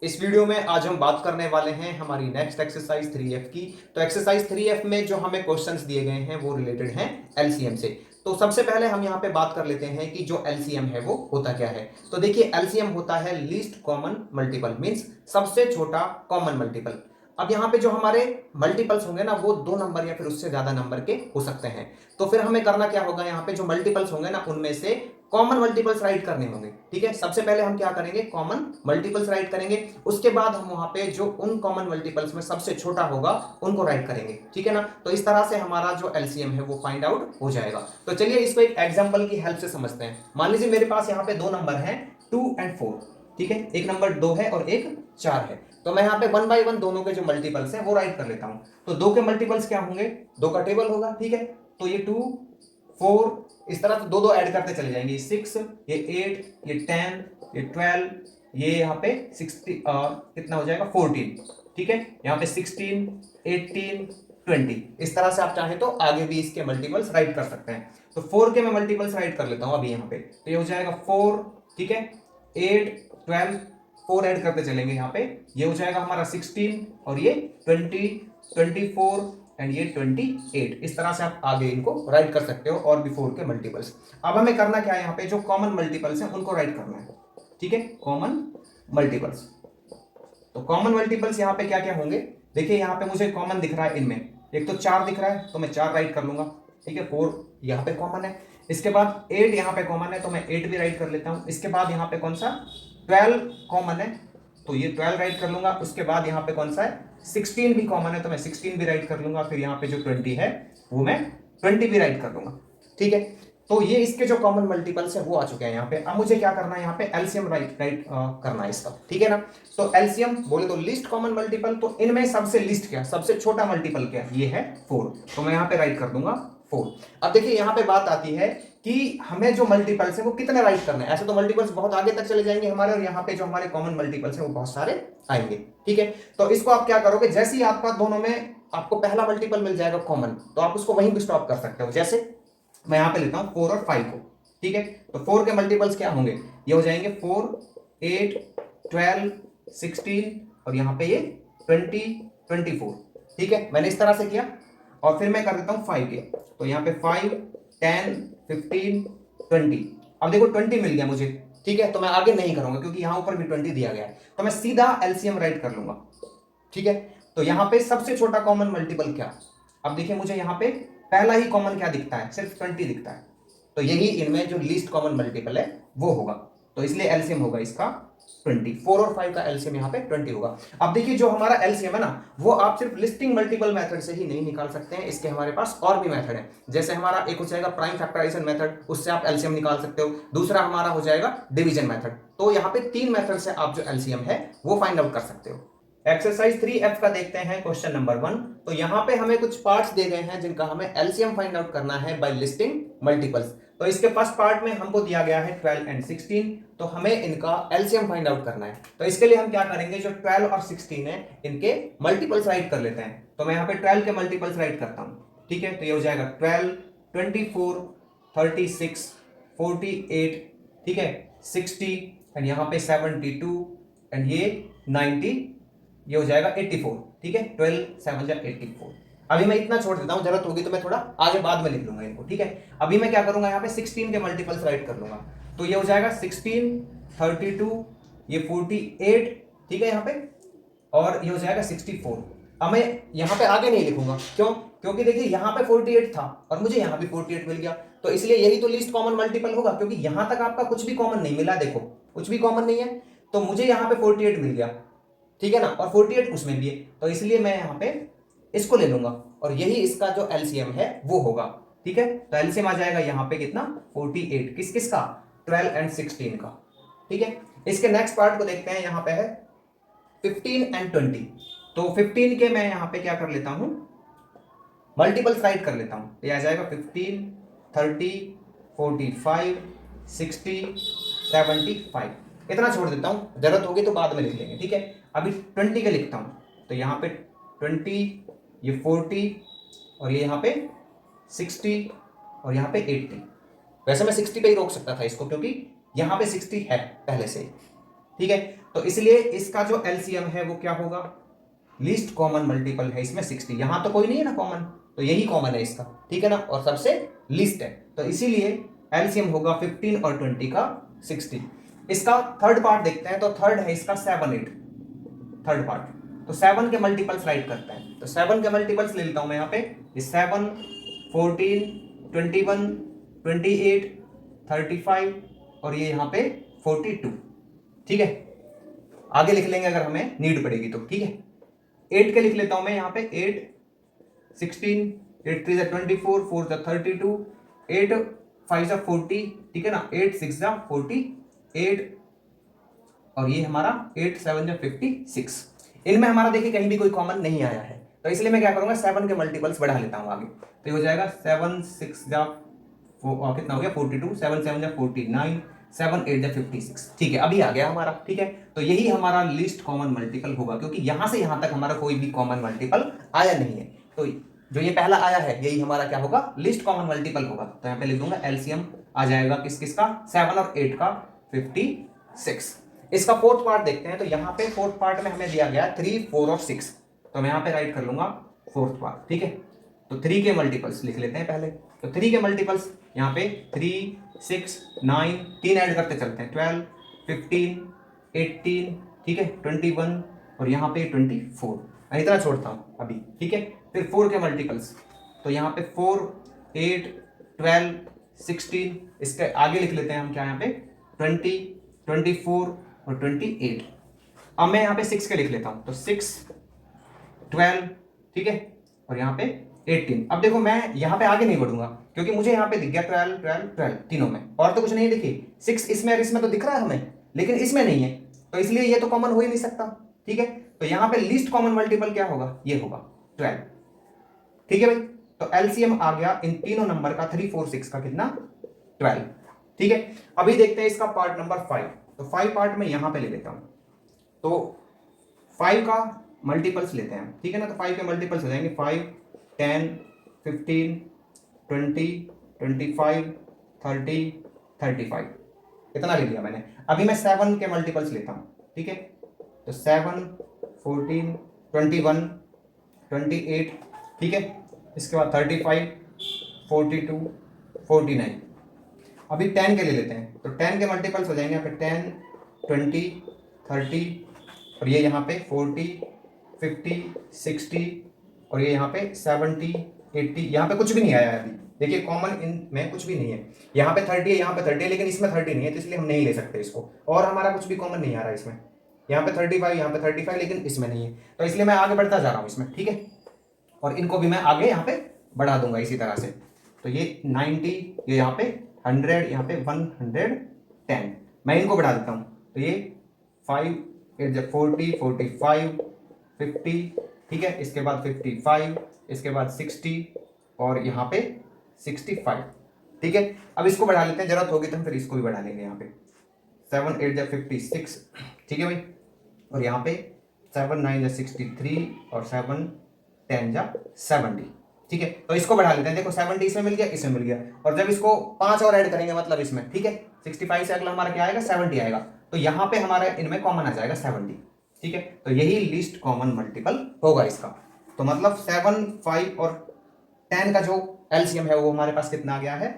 इस वीडियो में आज हम बात करने वाले हैं हमारी नेक्स्ट एक्सरसाइज 3F की। तो एक्सरसाइज 3F में जो हमें क्वेश्चंस दिए गए हैं वो रिलेटेड हैं एलसीएम से। तो सबसे पहले हम यहाँ पे बात कर लेते हैं कि जो एलसीएम है वो होता क्या है। तो देखिए एलसीएम होता है लीस्ट कॉमन मल्टीपल, मींस सबसे छोटा कॉमन मल्टीपल। अब यहाँ पे जो हमारे मल्टीपल्स होंगे ना वो 2 नंबर या फिर उससे ज्यादा नंबर के हो सकते हैं। तो फिर हमें करना क्या होगा, यहाँ पे जो मल्टीपल्स होंगे ना उनमें से कॉमन मल्टीपल्स राइट करने होंगे। ठीक है, सबसे पहले हम क्या करेंगे, कॉमन मल्टीपल्स राइट करेंगे। उसके बाद हम वहां पे जो उन कॉमन मल्टीपल्स में सबसे छोटा होगा उनको राइट करेंगे। ठीक है ना, तो इस तरह से हमारा जो एलसीएम है वो फाइंड आउट हो जाएगा। तो चलिए इसको एक एग्जांपल की हेल्प से समझते हैं। मान लीजिए मेरे पास यहाँ पे 2 नंबर हैं 2 और 4। ठीक है, एक नंबर 2 है और एक 4 है। तो मैं यहाँ पे 1 बाय 1 दोनों के जो मल्टीपल्स हैं वो राइट कर लेता हूं। तो 2 के मल्टीपल्स क्या होंगे, 2 का टेबल होगा। ठीक है, तो ये 2 4 इस तरह से 2 2 ऐड करते चले जाएंगे। 6, ये 8, ये 10, ये 12, ये यहाँ पे 60 कितना हो जाएगा 14। ठीक है, यहाँ पे 16, 18, 20 इस तरह से आप चाहे तो आगे भी इसके मल्टीपल्स राइट कर सकते हैं। तो 4 के मैं मल्टीपल्स राइट कर लेता हूं अभी यहाँ पे। तो ये हो जाएगा 4, ठीक है, 8, 12, 4 ऐड करते चलेंगे यहाँ पे। ये हो जाएगा हमारा 16 और ये 20, 24 एंड ये 28। इस तरह से आप आगे इनको राइट कर सकते हो और भी 4 के मल्टीपल्स। अब हमें करना क्या है, यहाँ पे जो कॉमन मल्टीपल्स हैं उनको राइट करना है। ठीक है, कॉमन मल्टीपल्स। तो कॉमन मल्टीपल्स यहाँ पे क्या क्या होंगे, देखिए यहाँ पे मुझे कॉमन दिख रहा है इनमें। एक तो 4 दिख रहा है तो मैं 4 राइट कर लूंगा। ठीक है, 4 यहाँ पे कॉमन है। इसके बाद 8 यहाँ पे कॉमन है तो मैं 8 भी राइट कर लेता हूँ। इसके बाद यहाँ पे कौन सा 12 कॉमन है तो ये 12 राइट कर लूंगा। उसके बाद यहाँ पे कौन सा है 16 भी कॉमन है तो मैं 16 भी राइट कर लूंगा। फिर यहाँ पे जो 20 है वो मैं 20 भी राइट कर लूंगा। ठीक है, तो ये इसके जो कॉमन मल्टीपल्स है वो आ चुके हैं यहाँ पे। अब मुझे क्या करना है, यहाँ पे एलसीएम राइट करना है इसका। ठीक है ना, तो एलसीएम बोले तो लीस्ट कॉमन मल्टीपल। तो इनमें सबसे लीस्ट क्या, सबसे छोटा मल्टीपल क्या, ये है 4। तो मैं यहाँ पे राइट कर दूंगा 4। अब देखिए यहाँ पे बात आती है कि हमें जो मल्टीपल्स है वो कितने राइट करने हैं। ऐसे तो मल्टीपल्स बहुत आगे तक चले जाएंगे हमारे, और यहाँ पे जो हमारे कॉमन मल्टीपल्स है वो बहुत सारे आएंगे। ठीक है, तो इसको आप क्या करोगे, जैसे ही आपका दोनों में आपको पहला मल्टीपल मिल जाएगा कॉमन तो आप उसको वहीं पे स्टॉप कर सकते हो। जैसे मैं यहां पे लेता हूं 4 और 5 को। ठीक है, तो 4 के मल्टीपल्स क्या होंगे, ये हो जाएंगे 4, 8, 12, 16 और यहां पे ये 20, 24। ठीक है, मैंने इस तरह से किया। और फिर मैं कर देता हूं 5 के। तो यहां पे 5, 10, 15, 20। अब देखो 20 मिल गया मुझे। ठीक है, तो मैं आगे नहीं करूंगा क्योंकि यहां ऊपर भी 20 दिया गया है। तो मैं सीधा एलसीएम राइट कर लूंगा। ठीक है, तो यहां पे सबसे छोटा कॉमन मल्टीपल क्या, अब देखिए मुझे यहां पे पहला ही कॉमन क्या दिखता है, सिर्फ 20 दिखता है। तो यही इनमें जो लीस्ट कॉमन मल्टीपल है वो होगा। तो इसलिए एलसीएम होगा इसका 20। 4 और 5 का एलसीएम यहाँ पे 20 होगा। अब देखिए जो हमारा एलसीएम है ना वो आप सिर्फ लिस्टिंग मल्टीपल मेथड से ही नहीं निकाल सकते हैं, इसके हमारे पास और भी मेथड है। जैसे हमारा एक हो जाएगा प्राइम फैक्टराइजेशन मेथड, उससे आप एलसीएम निकाल सकते हो। दूसरा हमारा हो जाएगा डिवीजन मेथड। तो यहाँ पे 3 मेथड से आप जो एलसीएम है वो फाइंड आउट कर सकते हो। एक्सरसाइज 3F का देखते हैं क्वेश्चन नंबर 1। तो यहां पे हमें कुछ पार्ट्स दिए गए हैं जिनका हमें एलसीएम फाइंड आउट करना है बाय लिस्टिंग मल्टीपल्स। तो इसके फर्स्ट पार्ट में हमको दिया गया है 12 एंड 16। तो हमें इनका एलसीएम फाइंड आउट करना है। तो इसके लिए हम क्या करेंगे, जो 12 और 16 है इनके मल्टीपल्स राइट कर लेते हैं। तो मैं यहाँ पे 12 के मल्टीपल्स राइट करता हूँ। ठीक है, तो ये हो जाएगा 12, 24, 36, 48, ठीक है, 60 एंड यहाँ पे 72 एंड ये 90, ये हो जाएगा 84। ठीक है, 12 7 84। अभी मैं इतना छोड़ देता हूं, जरूरत होगी तो मैं थोड़ा आगे बाद में लिख लूंगा इनको। ठीक है, अभी मैं क्या करूंगा, यहाँ पे 16 के मल्टीपल्स राइट कर लूंगा। तो ये हो जाएगा 16, 32, ये 48। ठीक है यहाँ पे, और ये हो जाएगा 64। अब मैं यहाँ पे आगे नहीं लिखूंगा, क्यों, क्योंकि देखिए यहाँ पे 48 था और मुझे यहाँ भी 48 मिल गया। तो इसलिए यही तो लीस्ट कॉमन मल्टीपल होगा, क्योंकि यहां तक आपका कुछ भी कॉमन नहीं मिला। देखो कुछ भी कॉमन नहीं है, तो मुझे यहाँ पे 48 मिल गया। ठीक है ना, और 48 उसमें भी है। तो इसलिए मैं यहाँ पे इसको ले लूंगा और यही इसका जो एलसीएम है वो होगा। ठीक है, तो एलसीएम आ जाएगा यहाँ पे कितना 48, किस किस का 12 एंड 16 का। ठीक है, इसके नेक्स्ट पार्ट को देखते हैं। यहाँ पे है 15 एंड 20। तो 15 के मैं यहाँ पे क्या कर लेता हूँ, मल्टीपल्स राइट कर लेता हूँ। ये आ जाएगा 15, 30, 45, 60, 75। इतना छोड़ देता हूँ, जरूरत होगी तो बाद में लिख लेंगे। ठीक है, अभी 20 के लिखता हूँ। तो यहाँ पे 20, ये 40 और ये यहाँ पे 60 और यहाँ पे 80। वैसे मैं 60 पे ही रोक सकता था इसको, क्योंकि यहाँ पे 60 है पहले से। ठीक है, तो इसलिए इसका जो एलसीएम है वो क्या होगा, लीस्ट कॉमन मल्टीपल है इसमें 60, यहां तो कोई नहीं है ना कॉमन, तो यही कॉमन है इसका, ठीक है ना, और सबसे लीस्ट है, तो इसीलिए एलसीएम होगा 15 और 20 का 60। इसका थर्ड पार्ट देखते हैं, तो थर्ड है इसका 7 8, थर्ड पार्ट, तो 7 के मल्टीपल्स राइट करते हैं, तो 7 के मल्टीपल्स ले लेता हूं मैं यहाँ पे, 7 14 21 28 35 और ये यहाँ पे 42, ठीक है, आगे लिख लेंगे अगर हमें नीड पड़ेगी तो, ठीक है। 8 के लिख लेता हूं मैं यहाँ पे, 8 16 8 3 24 4 32 8 5 40, ठीक है ना, 8 6 48 और ये हमारा 8 7 56। इनमें हमारा देखिए कहीं भी कोई कॉमन नहीं आया है, तो इसलिए मैं क्या करूंगा 7 के मल्टीपल्स बढ़ा लेता हूं आगे, तो ये हो जाएगा 7 6 कितना हो गया 42, 7 7 49, 7 8 56, ठीक है, अभी आ गया हमारा, ठीक है। तो यही हमारा लीस्ट कॉमन मल्टीपल होगा, क्योंकि यहां से यहां तक हमारा कोई भी कॉमन मल्टीपल आया नहीं है, तो जो ये पहला आया है यही हमारा क्या होगा, लिस्ट कॉमन मल्टीपल होगा। तो यहाँ पे लिख दूंगा एलसीएम आ जाएगा किस किस का, 7 और 8 का 56। इसका फोर्थ पार्ट देखते हैं, तो यहाँ पे फोर्थ पार्ट में हमें दिया गया 3 4 और 6, तो मैं यहाँ पे राइट कर लूंगा फोर्थ पार्ट, ठीक है। तो 3 के मल्टीपल्स लिख लेते हैं पहले, तो 3 के मल्टीपल्स यहाँ पे 3 6 9, 3 ऐड करते चलते हैं, 12 15 18, ठीक है, 21 और यहाँ पे 24, मैं इतना छोड़ता हूँ अभी, ठीक है। फिर 4 के मल्टीपल्स, तो यहाँ पे 4 8 12 16, इसके आगे लिख लेते हैं हम क्या यहाँ पे 20 24 और 28। अब मैं यहाँ पे 6 के लिख लेता हूँ, तो 6 12, ठीक है, और यहाँ पे 18। अब देखो मैं यहाँ पे आगे नहीं बढ़ूंगा, क्योंकि मुझे यहाँ पे दिख गया 12 12 12 तीनों में, और तो कुछ नहीं दिखी, 6 इसमें और इसमें तो दिख रहा है हमें, लेकिन इसमें नहीं है, तो इसलिए ये तो कॉमन हो ही नहीं सकता, ठीक है। तो यहाँ पे लीस्ट कॉमन मल्टीपल क्या होगा, ये होगा 12, ठीक है भाई। तो एलसीएम आ गया इन तीनों नंबर का 3 4 6 का कितना 12, ठीक है। अभी देखते हैं इसका पार्ट नंबर 5, तो 5 पार्ट में यहां पे ले लेता हूं, तो 5 का मल्टीपल्स लेते हैं, ठीक है ना, तो 5 के मल्टीपल्स हो जाएंगे 5 10 15 20 25 30 35, इतना ले लिया मैंने। अभी मैं 7 के मल्टीपल्स लेता हूं, ठीक है, तो 7 14 21 28, ठीक है, इसके बाद 35 42 49। अभी 10 के ले लेते हैं, तो 10 के मल्टीपल्स हो जाएंगे यहाँ पे 10 20 30 और ये यहाँ पे 40 50 60 और ये यहाँ पे 70 80, यहाँ पे कुछ भी नहीं आया है अभी, देखिए कॉमन इन में कुछ भी नहीं है, यहाँ पे 30 है, यहाँ पे 30 है, लेकिन इसमें 30 नहीं है, तो इसलिए हम नहीं ले सकते इसको, और हमारा कुछ भी कॉमन नहीं आ रहा है इसमें, यहाँ पे 35 यहाँ पे 35, लेकिन इसमें नहीं है, तो इसलिए मैं आगे बढ़ता जा रहा हूँ इसमें, ठीक है, और इनको भी मैं आगे यहाँ पे बढ़ा दूंगा इसी तरह से। तो ये 90, ये यहाँ पे 100, यहाँ पे 110, मैं इनको बढ़ा देता हूँ, तो ये 5 40 45 50, ठीक है, इसके बाद 55, इसके बाद 60 और यहाँ पे 65, ठीक है। अब इसको बढ़ा लेते हैं, जरूरत होगी तो हम फिर इसको भी बढ़ा लेंगे, यहाँ पे 7 8 56, ठीक है भाई, और यहाँ पे 7 9 63 और 7 10 70, ठीक है। तो इसको बढ़ा लेते हैं, देखो 70 इसमें मिल गया, इसमें मिल गया, और जब इसको 5 और ऐड करेंगे मतलब इसमें, ठीक है, 65 से अगला हमारा क्या आएगा 70 आएगा, तो यहाँ पे हमारा इनमें कॉमन आ जाएगा 70, ठीक है। तो यही लीस्ट कॉमन मल्टीपल होगा इसका, तो मतलब 7 5 और 10 का जो एलसीएम है वो हमारे पास कितना आ गया है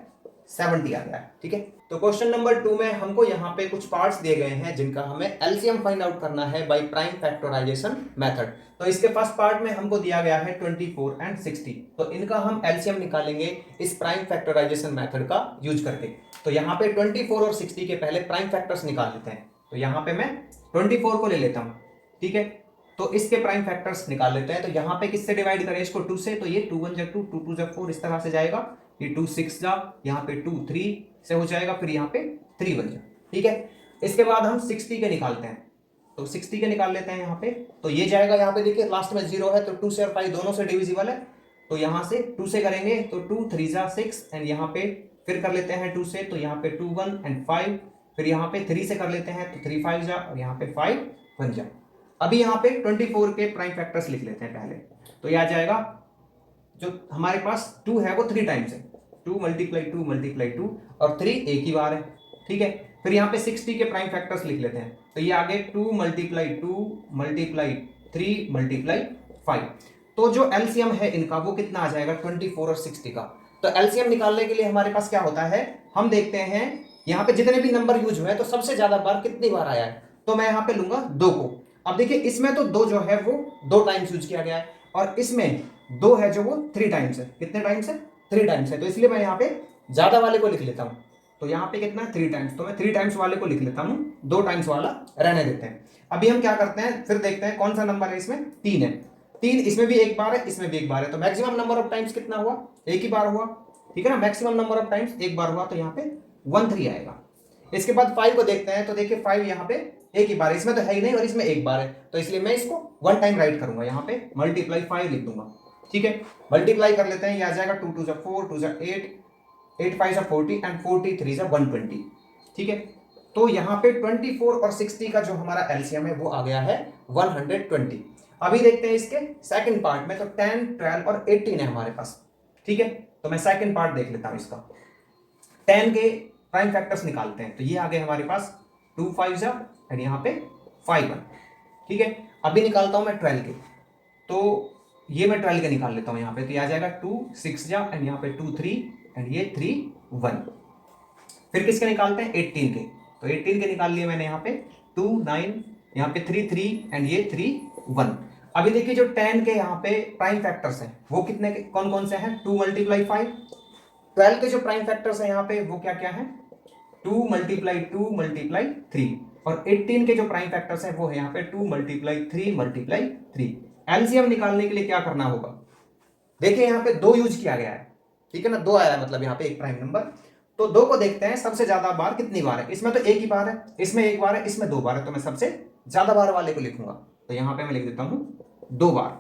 70 आ गया है, ठीक है। तो क्वेश्चन नंबर 2 में हमको यहाँ पे कुछ पार्ट्स दिए गए हैं जिनका हमें एलसीएम फाइंड आउट करना है बाय प्राइम फैक्टराइजेशन मेथड। तो इसके फर्स्ट पार्ट में हमको दिया गया है 24 एंड 60, तो इनका हम एलसीएम निकालेंगे इस प्राइम फैक्टराइजेशन मेथड का यूज करके। तो यहाँ पे 24 और 60 के पहले प्राइम फैक्टर्स निकाल लेते हैं, तो यहाँ पे मैं 24 को ले लेता हूँ, ठीक है, तो इसके प्राइम फैक्टर्स निकाल लेते हैं। तो यहाँ पे किससे डिवाइड करें इसको 2 से, तो ये 2 1 2 2 2 4 इस तरह से जाएगा, ये 2 6 यहाँ पे 2 3 से हो जाएगा, फिर यहाँ पे 3 बन जाए, ठीक है। इसके बाद हम 60 के निकालते हैं, तो 60 के निकाल लेते हैं यहाँ पे, तो ये जाएगा यहाँ पे देखिए लास्ट में 0 है, तो 2 से और 5 दोनों से डिविजिबल है, तो यहाँ से 2 से करेंगे तो 2 3 6 एंड यहाँ पे फिर कर लेते हैं 2 से, तो यहाँ पे 2 1 एंड 5, फिर यहाँ पे 3 से कर लेते हैं तो 3 5 और यहाँ पे 5 बन जाए। अभी यहाँ पे 24 के प्राइम फैक्टर्स लिख लेते हैं पहले, तो यह आ जाएगा जो हमारे पास 2 है वो 3 टाइम्स है, 2 × 2 × 2 और 3 एक ही बार है, ठीक है। फिर यहाँ पे 60 के प्राइम फैक्टर्स लिख लेते हैं, तो ये आगे 2 × 2 × 3 × 5। तो जो एलसीएम है इनका वो कितना आ जाएगा 24 और 60 का। तो एलसीएम निकालने के लिए हमारे पास क्या होता है, हम देखते हैं यहाँ पे जितने भी नंबर यूज हुए हैं तो सबसे ज्यादा बार कितनी बार आया है, तो मैं यहाँ पे लूंगा 2 को। अब देखिए इसमें तो 2 जो है वो 2 टाइम्स यूज किया गया है, और इसमें 2 है जो वो 3 टाइम्स है। कितने टाइम्स है? 3 टाइम्स है, तो इसलिए मैं यहाँ पे ज्यादा वाले को लिख लेता हूं। तो यहाँ पे कितना है 3 टाइम्स, तो मैं 3 टाइम्स वाले को लिख लेता हूं, 2 टाइम्स वाला रहने देते हैं। अभी हम क्या करते हैं, फिर देखते हैं कौन सा नंबर है इसमें, 3 है। 3 इसमें भी एक बार है, इसमें भी एक बार है, तो मैक्सिमम नंबर ऑफ टाइम्स कितना हुआ, एक ही बार हुआ, ठीक है ना। मैक्सिमम नंबर ऑफ टाइम्स एक बार हुआ, तो यहाँ पे 13 आएगा। इसके बाद 5 को देखते हैं, तो देखिए 5 यहाँ पे एक ही बार, इसमें तो है ही नहीं और इसमें एक बार है, तो इसलिए मैं इसको 1 टाइम राइट करूंगा, यहाँ पे मल्टीप्लाई 5 लिख दूंगा, ठीक है। मल्टीप्लाई कर लेते हैं, ये आ जाएगा 2 × 2 = 4, 2 × 8, 8 × 5 = 40 एंड 40 × 3 = 120, ठीक है। तो यहाँ पे 24 और 60 का जो हमारा एलसीएम है वो आ गया है 120। अभी देखते हैं इसके सेकंड पार्ट में, तो 10, 12 और 18 है हमारे पास, ठीक है। तो मैं सेकंड पार्ट देख लेता हूं इसका। 10 के प्राइम फैक्टर्स निकालते हैं, तो ये आ गए हमारे पास 2 5 एंड यहाँ पे 5 1, ठीक है। अभी निकालता हूं मैं 12 के, तो ये मैं 12 के निकाल लेता हूं यहाँ पे, तो ये आ जाएगा 2 6 एंड यहाँ पे 2 3 एंड ये 3 1। फिर किसके निकालते हैं 18 के, तो 18 के निकाल लिए मैंने, यहाँ पे 2 9, यहाँ पे 3 3 एंड ये 3 1। अभी देखिए जो 10 के यहाँ पे प्राइम फैक्टर्स हैं वो कितने के, कौन कौन से हैं, 2 × 5। 12 के जो प्राइम फैक्टर्स हैं यहाँ पे वो क्या क्या है, 2 × 2 × 3, और 18 के जो प्राइम फैक्टर्स हैं वो है यहाँ पे 2 × 3 × 3। एलसीएम निकालने के लिए क्या करना होगा, देखिए यहाँ पे 2 यूज किया गया है, ठीक है ना, 2 आया है मतलब यहाँ पे एक प्राइम नंबर। तो 2 को देखते हैं सबसे ज्यादा बार कितनी बार है, इसमें तो एक ही बार है, इसमें एक बार है, इसमें 2 बार है, तो मैं सबसे ज्यादा बार वाले को लिखूंगा, तो यहाँ पे मैं लिख देता हूं 2 बार,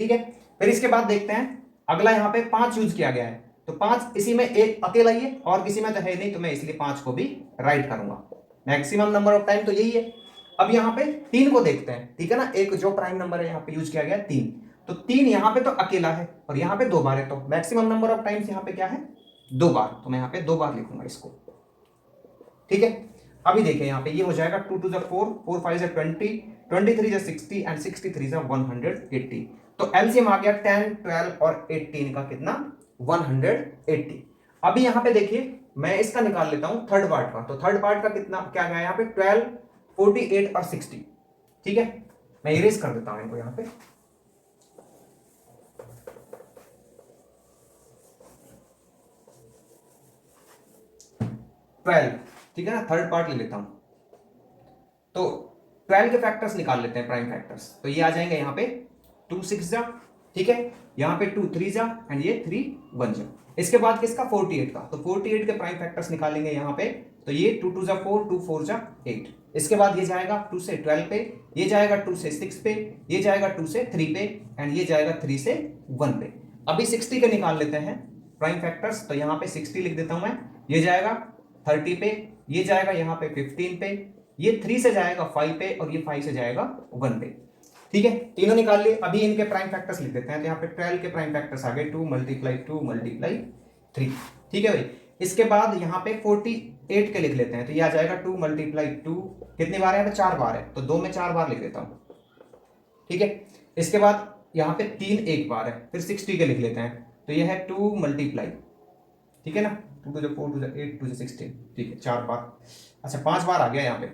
ठीक है। फिर इसके बाद देखते हैं अगला, यहाँ पे 5 यूज किया गया है, तो 5 इसी में एक अकेला ही है और किसी में तो है नहीं, तो मैं इसलिए 5 को भी राइट करूंगा। मैक्सिमम नंबर ऑफ टाइम तो यही है। अब यहाँ पे 3 को देखते हैं, ठीक है ना, एक जो प्राइम नंबर है यहाँ पे यूज किया गया 3, तो 3 यहाँ पे तो अकेला है और यहाँ पे 2 बार है, तो मैक्सिमम नंबर ऑफ टाइम्स यहाँ पे क्या है 2 बार, तो मैं यहाँ पे 2 बार लिखूंगा इसको, ठीक है। अभी देखिए यहाँ पे ये हो जाएगा 2 2 = 4, 4 5 = 20, 23 = 60 एंड 63 = 180। तो एलसीएम आ गया 10 12 और 18 का कितना 180। अभी यहाँ पे देखिए मैं इसका निकाल लेता हूं थर्ड पार्ट का, तो थर्ड पार्ट का कितना क्या गया यहाँ पे 12 48 और 60, ठीक है। मैं इरेज कर देता हूं इनको यहाँ पे, 12, ठीक है ना, थर्ड पार्ट ले लेता हूं। तो 12 के फैक्टर्स निकाल लेते हैं, प्राइम फैक्टर्स, तो ये आ जाएंगे यहाँ पे 2 6, ठीक है, यहाँ पे 2 3 एंड ये 3 1। इसके बाद किसका 48 का, तो 48 के प्राइम फैक्टर्स निकालेंगे यहाँ पे, तो ये 2 2 = 4, 2 4 = 8। इसके बाद ये जाएगा 2 से 12 पे, ये जाएगा 2 से 6 पे, ये जाएगा 2 से 3 पे एंड ये जाएगा 3 से 1 पे। अभी 60 के निकाल लेते हैं प्राइम फैक्टर्स, तो यहाँ पे 60 लिख देता हूं मैं, ये जाएगा 30 पे, ये जाएगा यहाँ पे 15 पे, ये 3 से जाएगा 5 पे और ये 5 से जाएगा 1 पे, ठीक है। तीनों निकाल लिए। अभी इनके प्राइम फैक्टर्स लिख देते हैं, तो यहाँ पे 12 के प्राइम फैक्टर्स आ गए 2 × 2 × 3, ठीक है भाई। इसके बाद यहाँ पे 48 के लिख लेते हैं, तो ये आ जाएगा 2 × 2, कितनी बार है यहाँ पे 4 बार है, तो 2 में 4 बार लिख देता हूँ, ठीक है। इसके बाद यहाँ पे 3 एक बार है, फिर 60 के लिख लेते हैं, तो ये है 2 × ठीक है ना, 2 to the 4 to the 8 to the 16, ठीक है 4 बार। अच्छा 5 बार आ गया यहाँ पे,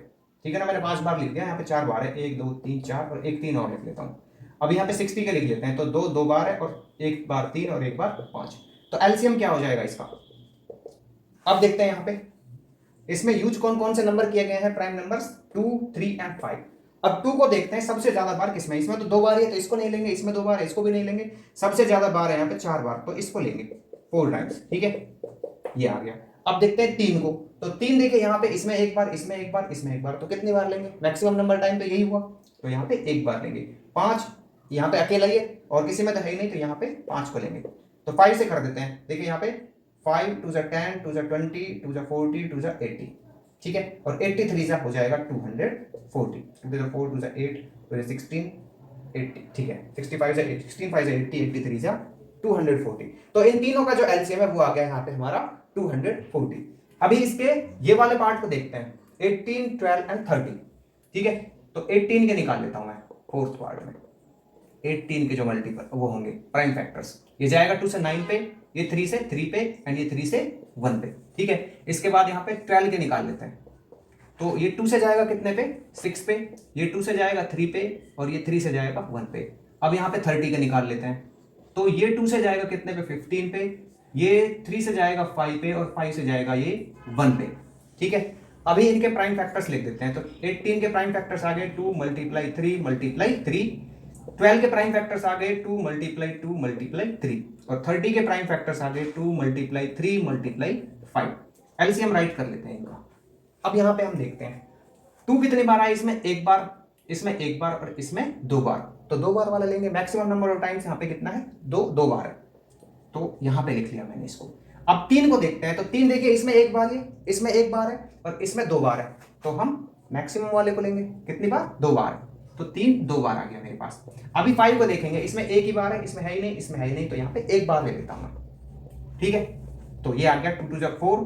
ठीक है ना, मैंने 5 बार लिख दिया, यहाँ पे 4 बार है, 1 2 3 4 और एक 3 और लिख लेता हूँ। अब यहाँ पे 60 के लिख लेते हैं, तो 2 बार है और एक बार 3 और एक बार 5, तो एलसीएम क्या हो जाएगा इसका। अब देखते हैं यहाँ पे इसमें यूज कौन कौन से नंबर किए गए हैं, प्राइम नंबर्स 2 3 एंड 5। अब 2 को देखते हैं सबसे ज्यादा बार किसमें, इसमें तो 2 बार ही है तो इसको नहीं लेंगे, इसमें 2 बार है इसको भी नहीं लेंगे, सबसे ज्यादा बार है यहाँ पे 4 बार, तो इसको लेंगे 4 टाइम्स, ठीक है, ये आ गया। अब देखते हैं 3 को, तो 3 देखिए यहाँ पे इसमें एक बार, इसमें एक बार, इसमें एक बार, तो कितनी बार लेंगे, मैक्सिमम नंबर टाइम तो यही हुआ, तो यहाँ पे एक बार लेंगे। 5 यहाँ पे अकेला ही है और किसी में तो है ही नहीं, तो यहाँ पे 5 को लेंगे, तो 5 से कर देते हैं। देखिए यहाँ पे 5 2 × 10 2 × 20 2 × 40 2 × 80, ठीक है, और 83 हो जाएगा 240, 2 × 4 2 × 8 2 × 16 80, ठीक है, 65 से 16 5 से 80 83 से 240। तो इन तीनों का जो एलसीएम है वो आ गया यहाँ पे हमारा 240। अभी इसके ये वाले पार्ट को देखते हैं, 18, 12 एंड 30। ठीक है, तो 18 के निकाल लेता हूं मैं फोर्थ पार्ट में। 18 के जो मल्टीपल वो होंगे प्राइम फैक्टर्स, ये जाएगा 2 से 9 पे, ये 3 से 3 पे एंड ये 3 से 1 पे। ठीक है, इसके बाद यहाँ पे 12 के निकाल लेते हैं। तो ये 2 से जाएगा कितने पे, 6 पे, ये 2 से जाएगा 3 पे और ये 3 से जाएगा 1 पे। अब यहाँ पे 30 के निकाल लेते हैं। तो ये 2 से जाएगा कितने पे, 15 पे, ये 3 से जाएगा 5 पे और 5 से जाएगा ये 1 पे। ठीक है, अभी इनके प्राइम फैक्टर्स लिख देते हैं। तो 18 के प्राइम फैक्टर्स आ गए 2 मल्टीप्लाई 3 मल्टीप्लाई 3, 12 के प्राइम फैक्टर्स आ गए 2 मल्टीप्लाई 2 मल्टीप्लाई 3 और 30 के प्राइम फैक्टर्स आ गए 2 मल्टीप्लाई 3 मल्टीप्लाई 5। एलसीएम राइट कर लेते हैं इनका। अब यहां पे हम देखते हैं 2 कितनी बार आए, इसमें एक बार, इसमें एक बार और इसमें 2 बार। तो 2 बार वाला लेंगे। मैक्सिमम नंबर ऑफ टाइम्स यहाँ पे कितना है, 2 बार है, तो यहां पे लिख लिया मैंने इसको। अब 3 को देखते हैं। तो 3 देखिए, इसमें एक बार है, इसमें एक बार है और इसमें 2 बार है। तो हम मैक्सिमम वाले को लेंगे, कितनी बार, 2 बार। तो 3 2 बार आ गया मेरे पास। अभी 5 को देखेंगे, इसमें एक ही बार है, इसमें है ही नहीं, इसमें है ही नहीं, तो यहाँ पे एक बार ले लेता हूं। ठीक है, तो ये आ गया 2 2 4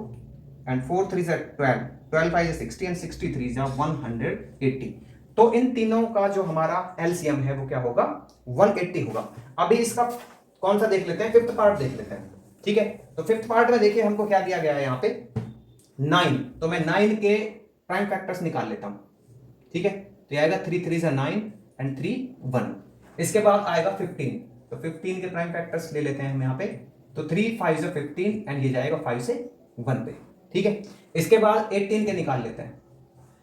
एंड 4 3 12, 12 5 60 एंड 63 180। तो इन तीनों का जो हमारा एलसीएम है वो क्या होगा, 180 होगा। अभी इसका कौन सा देख लेते हैं, फिफ्थ पार्ट देख लेते हैं। ठीक है, तो फिफ्थ पार्ट में देखिए हमको क्या दिया गया है यहाँ पे 9। तो मैं 9 के प्राइम फैक्टर्स निकाल लेता हूं। ठीक है, तो ये आएगा 3 3 9 एंड 3 1। इसके बाद आएगा 15। तो 15 के प्राइम फैक्टर्स ले लेते हैं हम यहाँ पे। तो 3 5 15 एंड ये जाएगा 5 से 1 पे। ठीक है, इसके बाद 18 के निकाल लेते हैं।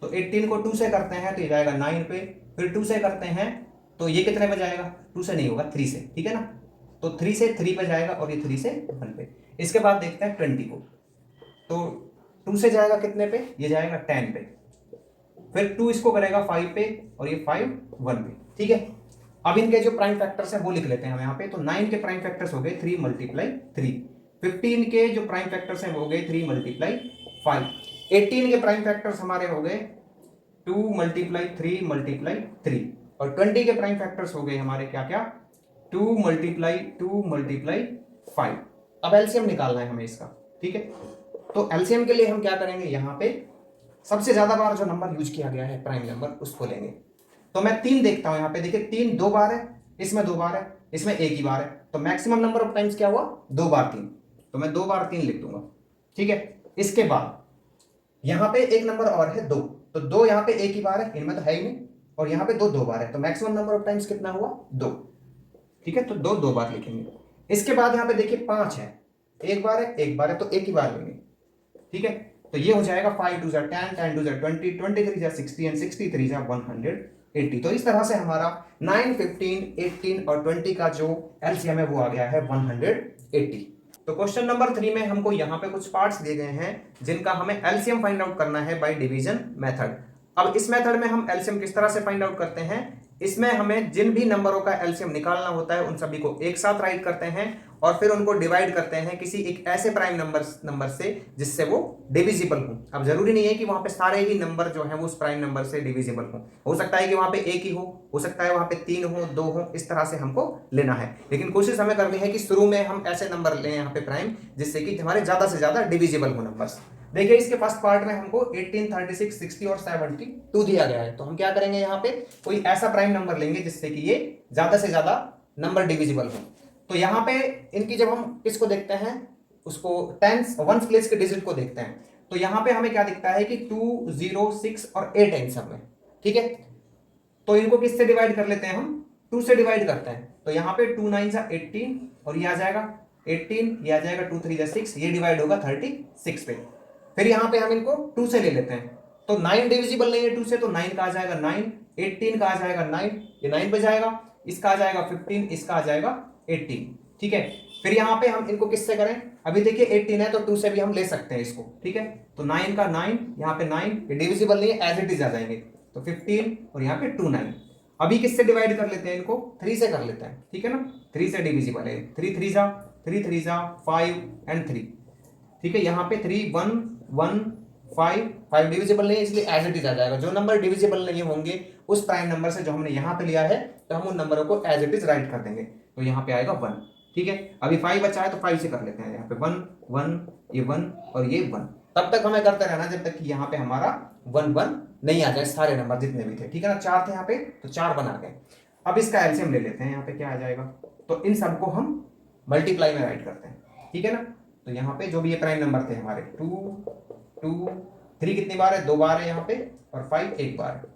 तो 18 को 2 से करते हैं तो ये जाएगा 9 पे, फिर 2 से करते हैं तो ये कितने पे जाएगा, 2 से नहीं होगा, 3 से। ठीक है ना, तो 3 से 3 पे जाएगा और ये 3 से 1 पे। इसके बाद देखते हैं 20 को। तो 2 से जाएगा कितने पे, ये जाएगा 10 पे, फिर 2 इसको करेगा 5 पे और ये 5 1 पे। ठीक है, अब इनके जो प्राइम फैक्टर्स हैं वो लिख लेते हैं हम यहाँ पे। तो 9 के प्राइम फैक्टर्स हो गए 3 मल्टीप्लाई 3, 15 के जो प्राइम फैक्टर्स हैं वो हो गए 3 मल्टीप्लाई 5, 18 के प्राइम फैक्टर्स हमारे हो गए 2 मल्टीप्लाई 3 मल्टीप्लाई 3 और 20 के प्राइम फैक्टर्स हो गए हमारे क्या क्या, 2 मल्टीप्लाई 2 मल्टीप्लाई 5। अब एलसीएम निकालना है हमें इसका। ठीक है, तो एलसीएम के लिए हम क्या करेंगे, यहाँ पे सबसे ज्यादा बार जो नंबर यूज किया गया है प्राइम नंबर उसको लेंगे। तो मैं 3 देखता हूं यहाँ पे, देखिए 3 2 बार है, इसमें 2 बार है, इसमें एक ही बार है, तो मैक्सिमम नंबर ऑफ टाइम्स क्या हुआ, 2 बार 3। तो मैं 2 बार 3 लिख दूंगा। ठीक है, इसके बाद यहाँ पे एक नंबर और है 2, तो 2 यहाँ पे एक ही बार है, इनमें तो है ही नहीं, और यहाँ पे 2 2 बार है, तो मैक्सिमम नंबर ऑफ टाइम्स कितना हुआ, 2। ठीक है, तो 2 2 बार लिखेंगे। इसके बाद यहाँ पे देखिए 5 है, एक बार है, एक बार है, तो एक ही बार लेंगे। ठीक है, तो ये हो जाएगा 5 2 10 10 2 20 23 60 एंड 63 180। तो इस तरह से हमारा 9 15 18 और 20 का जो एलसीएम है वो आ गया है 180। तो क्वेश्चन नंबर 3 में हमको यहाँ पे कुछ पार्ट्स दिए गए हैं जिनका हमें एलसीएम फाइंड आउट करना है बाय डिवीजन मेथड। अब इस मेथड में हम एलसीएम किस तरह से फाइंड आउट करते हैं, इसमें हमें जिन भी नंबरों का एलसीएम निकालना होता है उन सभी को एक साथ राइट करते हैं और फिर उनको डिवाइड करते हैं किसी एक ऐसे प्राइम नंबर से जिससे वो डिविजिबल हो। अब जरूरी नहीं है कि वहां पे सारे ही नंबर जो हैं वो उस प्राइम नंबर से डिविजिबल हो सकता है कि वहां पे एक ही हो सकता है वहां पे 3 हो 2 हो, इस तरह से हमको लेना है। लेकिन कोशिश हमें करनी है कि शुरू में हम ऐसे नंबर लें यहाँ पे प्राइम जिससे कि हमारे ज्यादा से ज्यादा डिविजिबल हो नंबर्स। देखिए इसके फर्स्ट पार्ट में हमको 18 36 60 और 72 दिया गया है, तो हम क्या करेंगे, यहाँ पे कोई ऐसा प्राइम नंबर लेंगे जिससे कि ये ज्यादा से ज्यादा नंबर डिविजिबल हो। तो यहाँ पे इनकी जब हम किसको देखते हैं, उसको टेंस वंस प्लेस के डिजिट को देखते हैं, तो यहाँ पे हमें क्या दिखता है कि 2 0 6 और 8 है इन सब में। ठीक है, तो इनको किससे डिवाइड कर लेते हैं, हम 2 से डिवाइड करते हैं। तो यहाँ पे 2 9 18 और ये आ जाएगा 18, ये आ जाएगा 2 3 6, ये डिवाइड होगा 36 पे। फिर यहाँ पे हम इनको 2 से ले लेते हैं, तो 9 डिविजिबल नहीं है 2 से, तो 9 का आ जाएगा 9, 18 का आ जाएगा 9, ये 9 पे जाएगा, इसका आ जाएगा 15, इसका आ जाएगा 18। ठीक है, फिर यहाँ पे हम इनको किससे करें, अभी देखिए 18 है तो 2 से भी हम ले सकते हैं इसको। ठीक है, तो 9 का 9, यहाँ पे 9, ये डिविजिबल नहीं है, एज इट इज आ जाएंगे, तो 15 और यहाँ पे 2 9। अभी किससे डिवाइड कर लेते हैं इनको, 3 से कर लेते हैं। ठीक है ना, 3 से डिविजिबल है, 3 3 जा 5 एंड 3। ठीक है, यहाँ पे 3 1 1 5 डिविजिबल नहीं है इसलिए एज इट इज आ जाएगा। जो नंबर डिविजिबल नहीं होंगे उस प्राइम नंबर से जो हमने यहाँ पे लिया है तो हम उन नंबरों को एज इट इज राइट कर देंगे, तो यहाँ पे आएगा 1। ठीक है, अभी 5 बचा है तो 5 से कर लेते हैं, यहाँ पे 1 1 ये 1 और ये 1। तब तक हमें करते रहना जब तक कि यहाँ पे हमारा 1 1 नहीं आ जाए, सारे नंबर जितने भी थे, ठीक है ना। 4 थे यहाँ पे, तो 4 1 आ गए। अब इसका एलसीएम ले लेते हैं, यहाँ पे क्या आ जाएगा, तो इन सबको हम मल्टीप्लाई में राइट करते हैं, ठीक है ना। तो यहाँ पे जो भी ये प्राइम नंबर थे हमारे 2 2 3 कितनी बार है, 2 बार है यहाँ पे, और 5 एक बार है।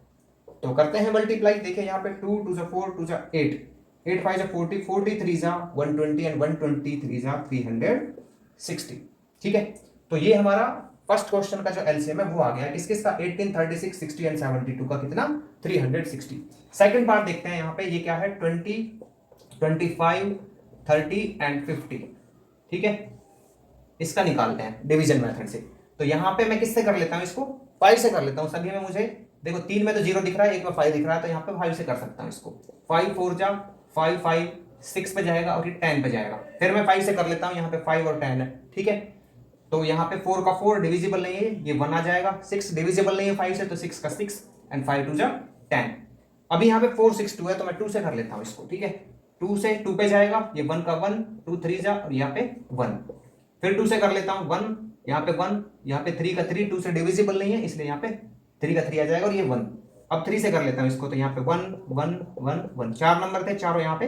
तो करते हैं मल्टीप्लाई। देखिए यहाँ पे 2 2 4 2 8 8 5 40 40 3 120 एंड 123 360, ठीक है। तो ये हमारा फर्स्ट क्वेश्चन का जो एलसीएम है वो आ गया। किस किस का, 18 36 60 एंड 72 का कितना, 360। सेकंड पार्ट देखते हैं यहाँ पे, ये क्या है, 20 25 30 एंड 50, ठीक है। इसका निकालते हैं डिवीजन मेथड से। तो यहाँ पे मैं किससे कर लेता हूँ इसको, 5 से कर लेता हूँ। सभी में मुझे देखो 3 में तो 0 दिख रहा है, एक में 5 दिख रहा है, तो यहाँ पे 5 से कर सकता हूँ इसको। 5 4 जा 5 5 6 पे जाएगा और ये 10 पे जाएगा। फिर मैं 5 से कर लेता हूँ, यहाँ पे 5 और 10 है, ठीक है। तो यहाँ पे 4 का 4 डिविजिबल नहीं है, ये 1 आ जाएगा। 6 डिविजिबल नहीं है 5 से, तो 6 का 6 एंड 5 2 जा 10। अभी यहाँ पे 4 6 2 है, तो मैं 2 से कर लेता हूँ इसको, ठीक है। 2 से 2 पे जाएगा, ये 1 का 1 2 3 जा, और यहाँ पे 1। फिर 2 से कर लेता हूँ 1, यहाँ पे 1, यहाँ पे 3 का 3, 2 से डिविजिबल नहीं है इसलिए यहाँ पे 3 का 3 आ जाएगा, और ये 1। अब 3 से कर लेता हूँ इसको, तो यहाँ पे 1 1 1 1, 4 नंबर थे, चारों यहाँ पे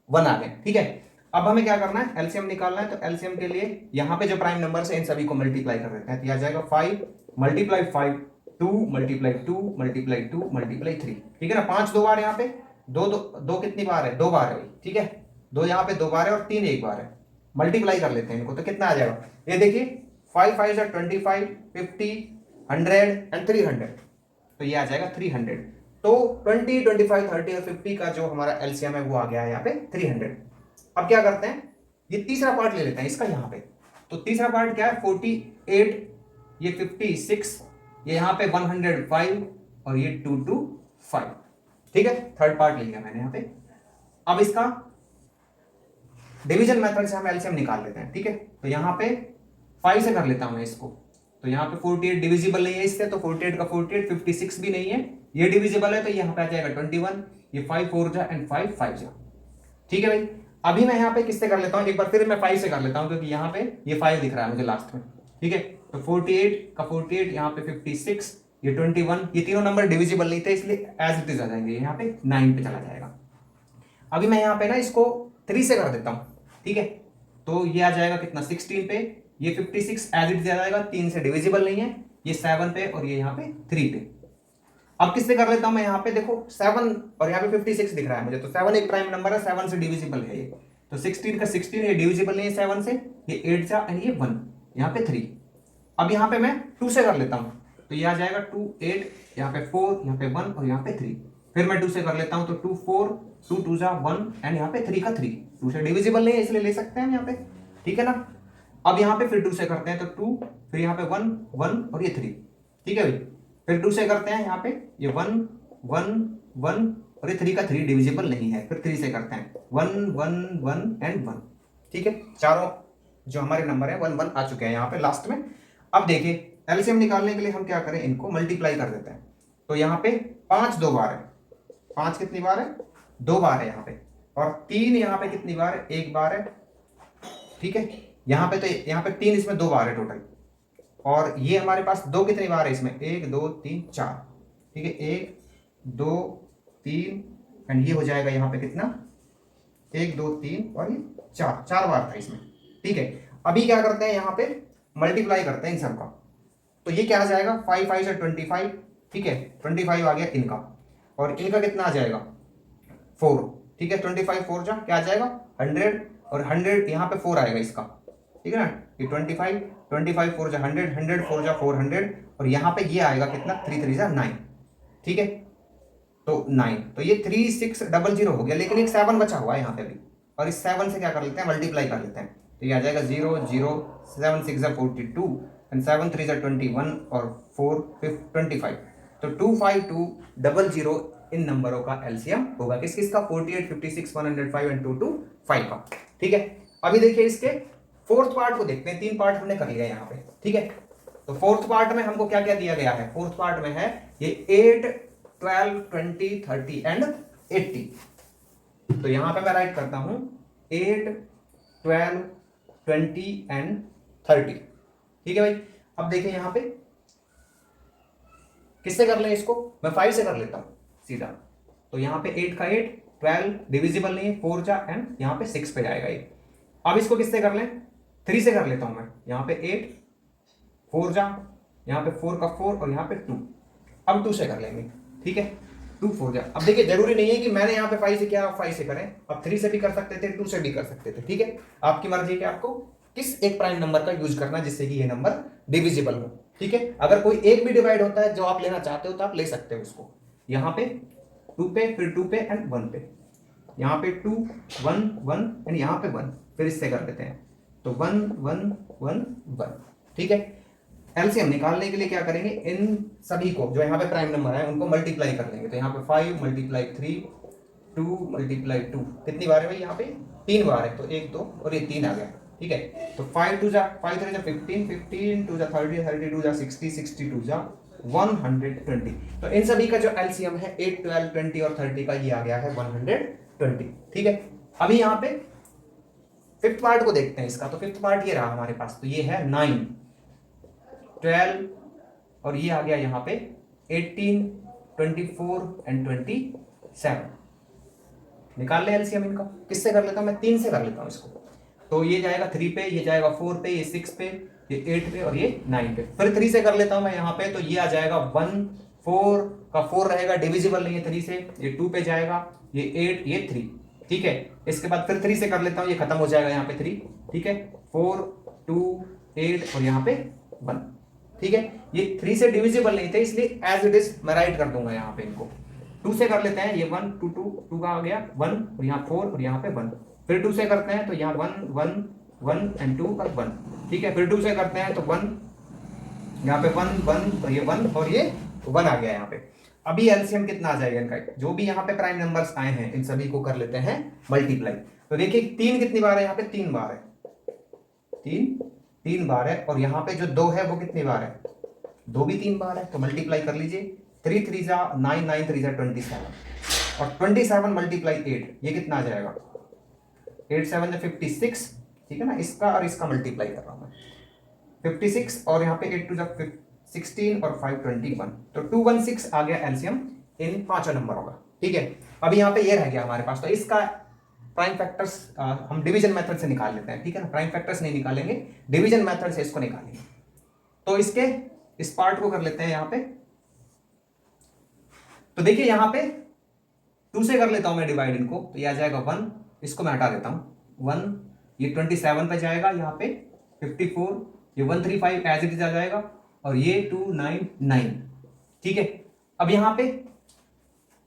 1 आ गए, ठीक है। अब हमें क्या करना है, एलसीएम निकालना है। तो एलसीएम के लिए यहाँ पे जो प्राइम नंबर है इन सभी को मल्टीप्लाई कर देते हैं, तो आ जाएगा 5 मल्टीप्लाई 5 2 मल्टीप्लाई 2 मल्टीप्लाई 2 मल्टीप्लाई 3, ठीक है ना। 5 दो बार यहाँ पे, दो दो दो कितनी बार है, 2 बार है भाई, ठीक है। 2 यहाँ पे 2 बार है और 3 एक बार है। मल्टीप्लाई कर लेते हैं इनको, तो कितना आ जाएगा, ये देखिए 5 5 जा 25 50 100 एंड 300, तो ये आ जाएगा 300। तो 20 25 30 और 50 का जो हमारा एलसीएम है वो आ गया है यहाँ पे 300। अब क्या करते हैं, ये तीसरा पार्ट ले लेते हैं इसका यहाँ पे। तो तीसरा पार्ट क्या है, 48, ये 56, ये यहाँ पे 105 और ये 225, ठीक है। थर्ड पार्ट ले लिया मैंने यहाँ पे। अब इसका डिवीजन मेथड से हम एलसीएम निकाल लेते हैं, ठीक है। तो यहाँ पे 5 से कर लेता हूं मैं इसको। तो यहाँ पे 48 डिविजिबल नहीं है इससे, तो 48 का 48, 56 भी नहीं है, ये डिविजिबल है, तो यहाँ पे आ जाएगा 21, ये 5 4 जा एंड 5 5 जा, ठीक है भाई। अभी मैं यहाँ पे किससे कर लेता हूँ, एक बार फिर मैं 5 से कर लेता हूँ, क्योंकि यहाँ पे ये 5 दिख रहा है मुझे लास्ट में, ठीक है। तो 48 का 48, यहाँ पे 56, ये 21, ये तीनों नंबर डिविजिबल नहीं थे इसलिए एज इट इज आ जाएंगे, यहाँ पे 9 पे चला जाएगा। अभी मैं यहाँ पे ना इसको 3 से कर देता हूँ, ठीक है। तो ये आ जाएगा कितना, 16 पे, ये 56 एज इट इज आ जाएगा, 3 से डिविजिबल नहीं है, ये 7 पे और ये यहाँ पे 3 पे। अब किससे कर लेता हूं मैं, यहाँ पे देखो 7 और यहाँ पे 56 दिख रहा है मुझे, तो 7 एक प्राइम नंबर है, 7 से डिविजिबल है ये। तो 16 का 16 ये डिविजिबल नहीं है 7 से, ये 8 जा एंड ये 1, यहाँ पे 3। अब यहाँ पे मैं 2 से कर लेता हूँ, तो ये आ जाएगा 2 8, यहाँ पे 4, यहाँ पे 1 और यहाँ पे 3। फिर मैं 2 से कर लेता हूँ, तो 2 4 2 2 जा 1 एंड यहाँ पे 3 का 3, 2 से डिविजिबल नहीं है इसलिए ले सकते हैं हम यहाँ पे, ठीक है ना। अब यहाँ पे फिर 2 से करते हैं, तो 2, फिर यहाँ पे 1 1 और ये 3, ठीक है भाई। फिर 2 से करते हैं, यहाँ पे ये 1 1 1 और ये 3 का 3 डिविजिबल नहीं है, फिर 3 से करते हैं 1 1 1 एंड 1, ठीक है। चारों जो हमारे नंबर है 1 1 आ चुके हैं यहाँ पे लास्ट में। अब देखिए एलसीएम निकालने के लिए हम क्या करें, इनको मल्टीप्लाई कर देते हैं। तो यहाँ पे 5 2 बार है, 5 कितनी बार है, 2 बार है यहाँ पे, और 3 यहाँ पे कितनी बार है, 1 बार है, ठीक है। यहाँ पे तो यहाँ पे 3, इसमें 2 बार है टोटल, और ये हमारे पास 2 कितनी बार है इसमें, 1 2 3 4, ठीक है। 1 2 3 एंड ये हो जाएगा यहाँ पे कितना, 1 2 3 और ये 4 बार था इसमें, ठीक है। अभी क्या करते हैं, यहाँ पे मल्टीप्लाई करते हैं इन सबका। तो ये क्या आ जाएगा, 5 5 से 25, ठीक है। 25 आ गया इनका, और इनका कितना आ जाएगा 4, ठीक है। 25 4 जा क्या आ जाएगा 100, और 100 यहाँ पे 4 आएगा इसका, ठीक है ना। ये 25 4 जा 100, 100 4 जा 400, और यहाँ पे ये आएगा कितना 3 3 जा 9, ठीक है। तो 9, तो ये 3 6 0 0 हो गया, लेकिन एक 7 बचा हुआ है यहाँ पे भी, और इस 7 से क्या कर लेते हैं, मल्टीप्लाई कर लेते हैं। तो ये आ जाएगा 0 0 7 6 जा 42 एंड 7 3 जा 21 और 4 5 25। तो 2 5 2 0 0 इन नंबरों का एलसीएम होगा किस किस का, 48 56 105 एंड 2 2 5 का, ठीक है। अभी देखिए इसके फोर्थ पार्ट को देखते हैं, 3 पार्ट हमने कर लिया यहाँ पे, ठीक है। तो फोर्थ पार्ट में हमको क्या क्या दिया गया है, फोर्थ पार्ट में है ये 8 12 20 30 एंड 80। तो यहां पे मैं राइट करता हूं 8 12 20 एंड 30, ठीक है भाई। अब देखिए यहां पे किससे कर लें इसको, मैं 5 से कर लेता हूं सीधा। तो यहां पे 8 का 8, 12 डिविजिबल नहीं है, 4 जा एंड यहां पे 6 पे जाएगा ये। अब इसको किससे कर लें, 3 से कर लेता हूं मैं। यहां पे 8, 4 जा, यहां पे 4 का 4 और यहां पे 2। अब 2 से कर लेंगे, ठीक है, 2 4 जा। अब देखिए जरूरी नहीं है कि मैंने यहाँ पे 5 से किया आप 5 से करें, आप 3 से भी कर सकते थे, 2 से भी कर सकते थे, ठीक है, आपकी मर्जी कि आपको किस एक प्राइम नंबर का यूज करना जिससे कि ये नंबर डिविजिबल हो, ठीक है। अगर कोई एक भी डिवाइड होता है जो आप लेना चाहते हो तो आप ले सकते हो उसको, यहाँ पे 2 पे, फिर 2 पे एंड 1 पे, यहाँ पे 2 1 1 एंड यहाँ पे 1, फिर इससे कर देते हैं तो 1 1 1 1, ठीक है। एलसीएम निकालने के लिए क्या करेंगे, इन सभी को जो यहाँ पे प्राइम नंबर है उनको मल्टीप्लाई कर लेंगे। तो यहाँ पे 5 मल्टीप्लाई 3, 2 मल्टीप्लाई 2, कितनी बार है भाई, यहाँ पे 3 बार है, तो 1 2 और ये 3 आ गया, ठीक है। तो 5 2 जा 5 3 जा 15, 15 2 जा 30, 30 2 जा 60, 60 2 जा 120। तो इन सभी का जो एलसीएम है 8 12 20 और 30 का ये आ गया है 120, ठीक है। अभी यहाँ पे फिफ्थ पार्ट को देखते हैं इसका। तो फिफ्थ पार्ट ये रहा हमारे पास, तो ये है 9 12 और ये आ गया यहाँ पे 18 24 एंड 27। निकाल ले एलसीएम इनका, किससे कर लेता हूं मैं, 3 से कर लेता हूं इसको। तो ये जाएगा 3 पे, ये जाएगा 4 पे, ये 6 पे, ये 8 पे और ये 9 पे। फिर 3 से कर लेता हूं मैं यहाँ पे, तो ये आ जाएगा 1 4 का 4 रहेगा, डिविजिबल नहीं है 3 से, ये 2 पे जाएगा, ये 8 ये 3, ठीक है। इसके बाद फिर 3 से कर लेता हूं, ये खत्म हो जाएगा यहाँ पे 3, ठीक है, 4 2 8 और यहाँ पे 1, ठीक है। ये 3 से डिविजिबल नहीं थे इसलिए एज इट इज मैं राइट कर दूंगा यहाँ पे इनको। 2 से कर लेते हैं, ये 1 2 2 2 का आ गया 1 और यहाँ 4 और यहाँ पे 1। फिर 2 से करते हैं तो यहाँ 1 1 1 एंड 2 और 1, ठीक है। फिर 2 से करते हैं तो 1 यहाँ पे 1 1 और ये 1 और ये 1 आ गया यहाँ पे। अभी एलसीएम कितना आ जाएगा इनका, जो भी यहाँ पे प्राइम नंबर्स आए हैं इन सभी को कर लेते हैं मल्टीप्लाई। तो देखिए 3 कितनी बार है, यहाँ पे 3 बार है, 3 बार है, और यहाँ पे जो 2 है वो कितनी बार है, 2 भी 3 बार है। तो मल्टीप्लाई कर लीजिए, 3 3 जा 9 9 3 जा 27 और 27 मल्टीप्लाई 8, ये कितना आ जाएगा, 8 7 जा 56, ठीक है ना। इसका और इसका मल्टीप्लाई कर रहा हूं मैं, 56 और यहाँ पे 8 2 जा 16 और 5 21, तो 216 आ गया एलसीएम इन पांचों नंबरों का, ठीक है। अभी यहाँ पे ये रह गया हमारे पास, तो इसका प्राइम फैक्टर्स हम डिवीजन मेथड से निकाल लेते हैं, ठीक है ना। प्राइम फैक्टर्स नहीं निकालेंगे, डिवीजन मेथड से इसको निकालेंगे। तो इसके इस पार्ट को कर लेते हैं यहाँ पे। तो देखिए यहाँ पे 2 से कर लेता हूं मैं डिवाइड इनको, तो ये आ जाएगा 1, इसको मैं हटा देता हूं 1, ये 27 पे जाएगा, यहाँ पे 54, ये 135 एज इट इज आ जाएगा और ये 299, ठीक है। अब यहाँ पे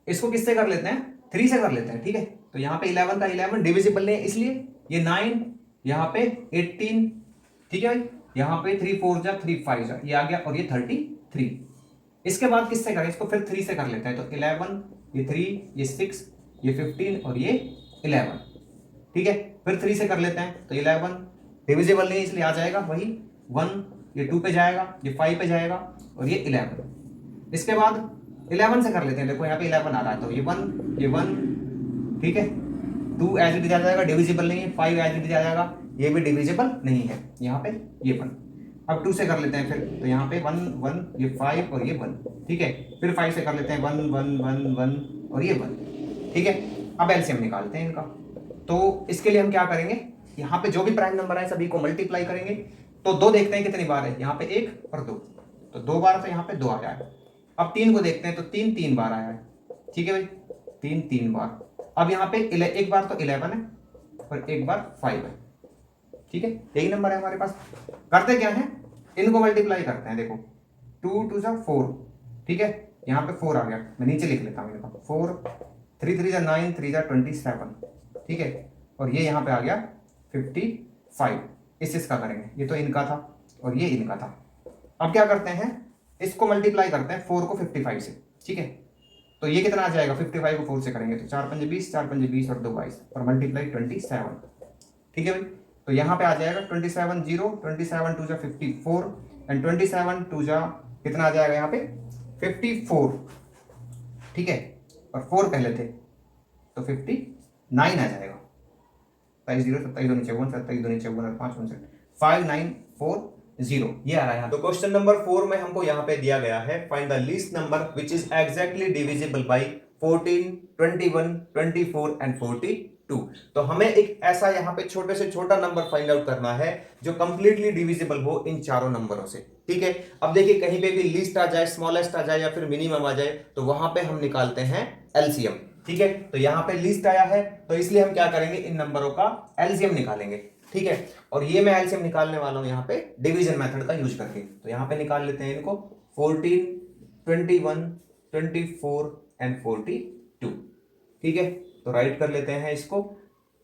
इसको किससे कर लेते हैं, 3 से कर लेते हैं, ठीक है। तो यहाँ पे 11 का 11 डिविजिबल नहीं है इसलिए ये 9, यहाँ पे 18, ठीक है भाई, यहाँ पे 3 4 जा 3 5 जा, ये आ गया और ये 33। इसके बाद किससे करें इसको, फिर 3 से कर लेते हैं। तो 11 ये 3 ये 6 ये 15 और ये 11, ठीक है। फिर 3 से कर लेते हैं तो 11 डिविजिबल नहीं इसलिए आ जाएगा वही 1, ये 2 पे जाएगा, ये 5 पे जाएगा और ये 11। इसके बाद 11 से कर लेते हैं, देखो यहाँ पे 11 आ रहा है, तो ये 1, ठीक है, 2 एज इट इज आ जाएगा, डिविजिबल नहीं है, 5 एज इट इज आ जाएगा, ये भी डिविजिबल नहीं है, यहाँ पे ये 1। अब 2 से कर लेते हैं फिर, तो यहाँ पे 1 1 ये 5 और ये 1, ठीक है। फिर 5 से कर लेते हैं 1 1 1 1 और ये 1, ठीक है। अब एलसीएम निकालते हैं इनका। तो इसके लिए हम क्या करेंगे, यहाँ पे जो भी प्राइम नंबर है सभी को मल्टीप्लाई करेंगे। तो 2 देखते हैं कितनी बार है, यहाँ पे 1 और 2, तो 2 बार, तो यहाँ पे 2 आ गया है। अब 3 को देखते हैं तो 3 3 बार आया है, ठीक है भाई, 3 3 बार। अब यहाँ पे एक बार तो 11 है और एक बार 5 है, ठीक है, यही नंबर है हमारे पास। करते क्या है, इनको मल्टीप्लाई करते हैं। देखो 2 2 जा 4, ठीक है, यहाँ पे 4 आ गया, मैं नीचे लिख लेता हूँ इनका 4, 3 3 जा 9 3 जा 27, ठीक है, और ये यहाँ पे आ गया 55। इसका करेंगे, ये तो इनका था और ये इनका था। अब क्या करते हैं, इसको मल्टीप्लाई करते हैं 4 को 55 से, ठीक है। तो ये कितना आ जाएगा, 55 को 4 से करेंगे तो 4 5 20, 4 5 20 और 2 22 और मल्टीप्लाई 27, ठीक है भाई। तो यहाँ पे आ जाएगा 27 0, 27 2 जा 54 एंड 27 2 जा कितना आ जाएगा यहाँ पे 54, ठीक है, और 4 पहले थे तो 59 आ जाएगा। 27 0 27 2 54 27 2 54 और 5 59 594 जीरो, ये आ रहा है यहाँ। तो क्वेश्चन नंबर 4 में हमको यहाँ पे दिया गया है find the least number which is exactly divisible by 14, 21, 24 and 42। तो हमें एक ऐसा यहाँ पे छोटे से छोटा नंबर फाइंड आउट करना है जो कंप्लीटली डिविजिबल हो इन चारों नंबरों से। ठीक है, अब देखिए कहीं पे भी लीस्ट आ जाए, स्मॉलेस्ट आ जाए या फिर मिनिमम आ जाए तो वहां पे हम निकालते हैं एलसीएम। ठीक है, तो यहाँ पे लिस्ट आया है तो इसलिए हम क्या करेंगे, इन नंबरों का एलसीएम निकालेंगे। ठीक है, और ये मैं एलसीएम निकालने वाला हूं यहाँ पे डिवीजन मेथड का यूज करके। तो यहाँ पे निकाल लेते हैं इनको 14, 21, 24 एंड 42। ठीक है, तो राइट कर लेते हैं इसको,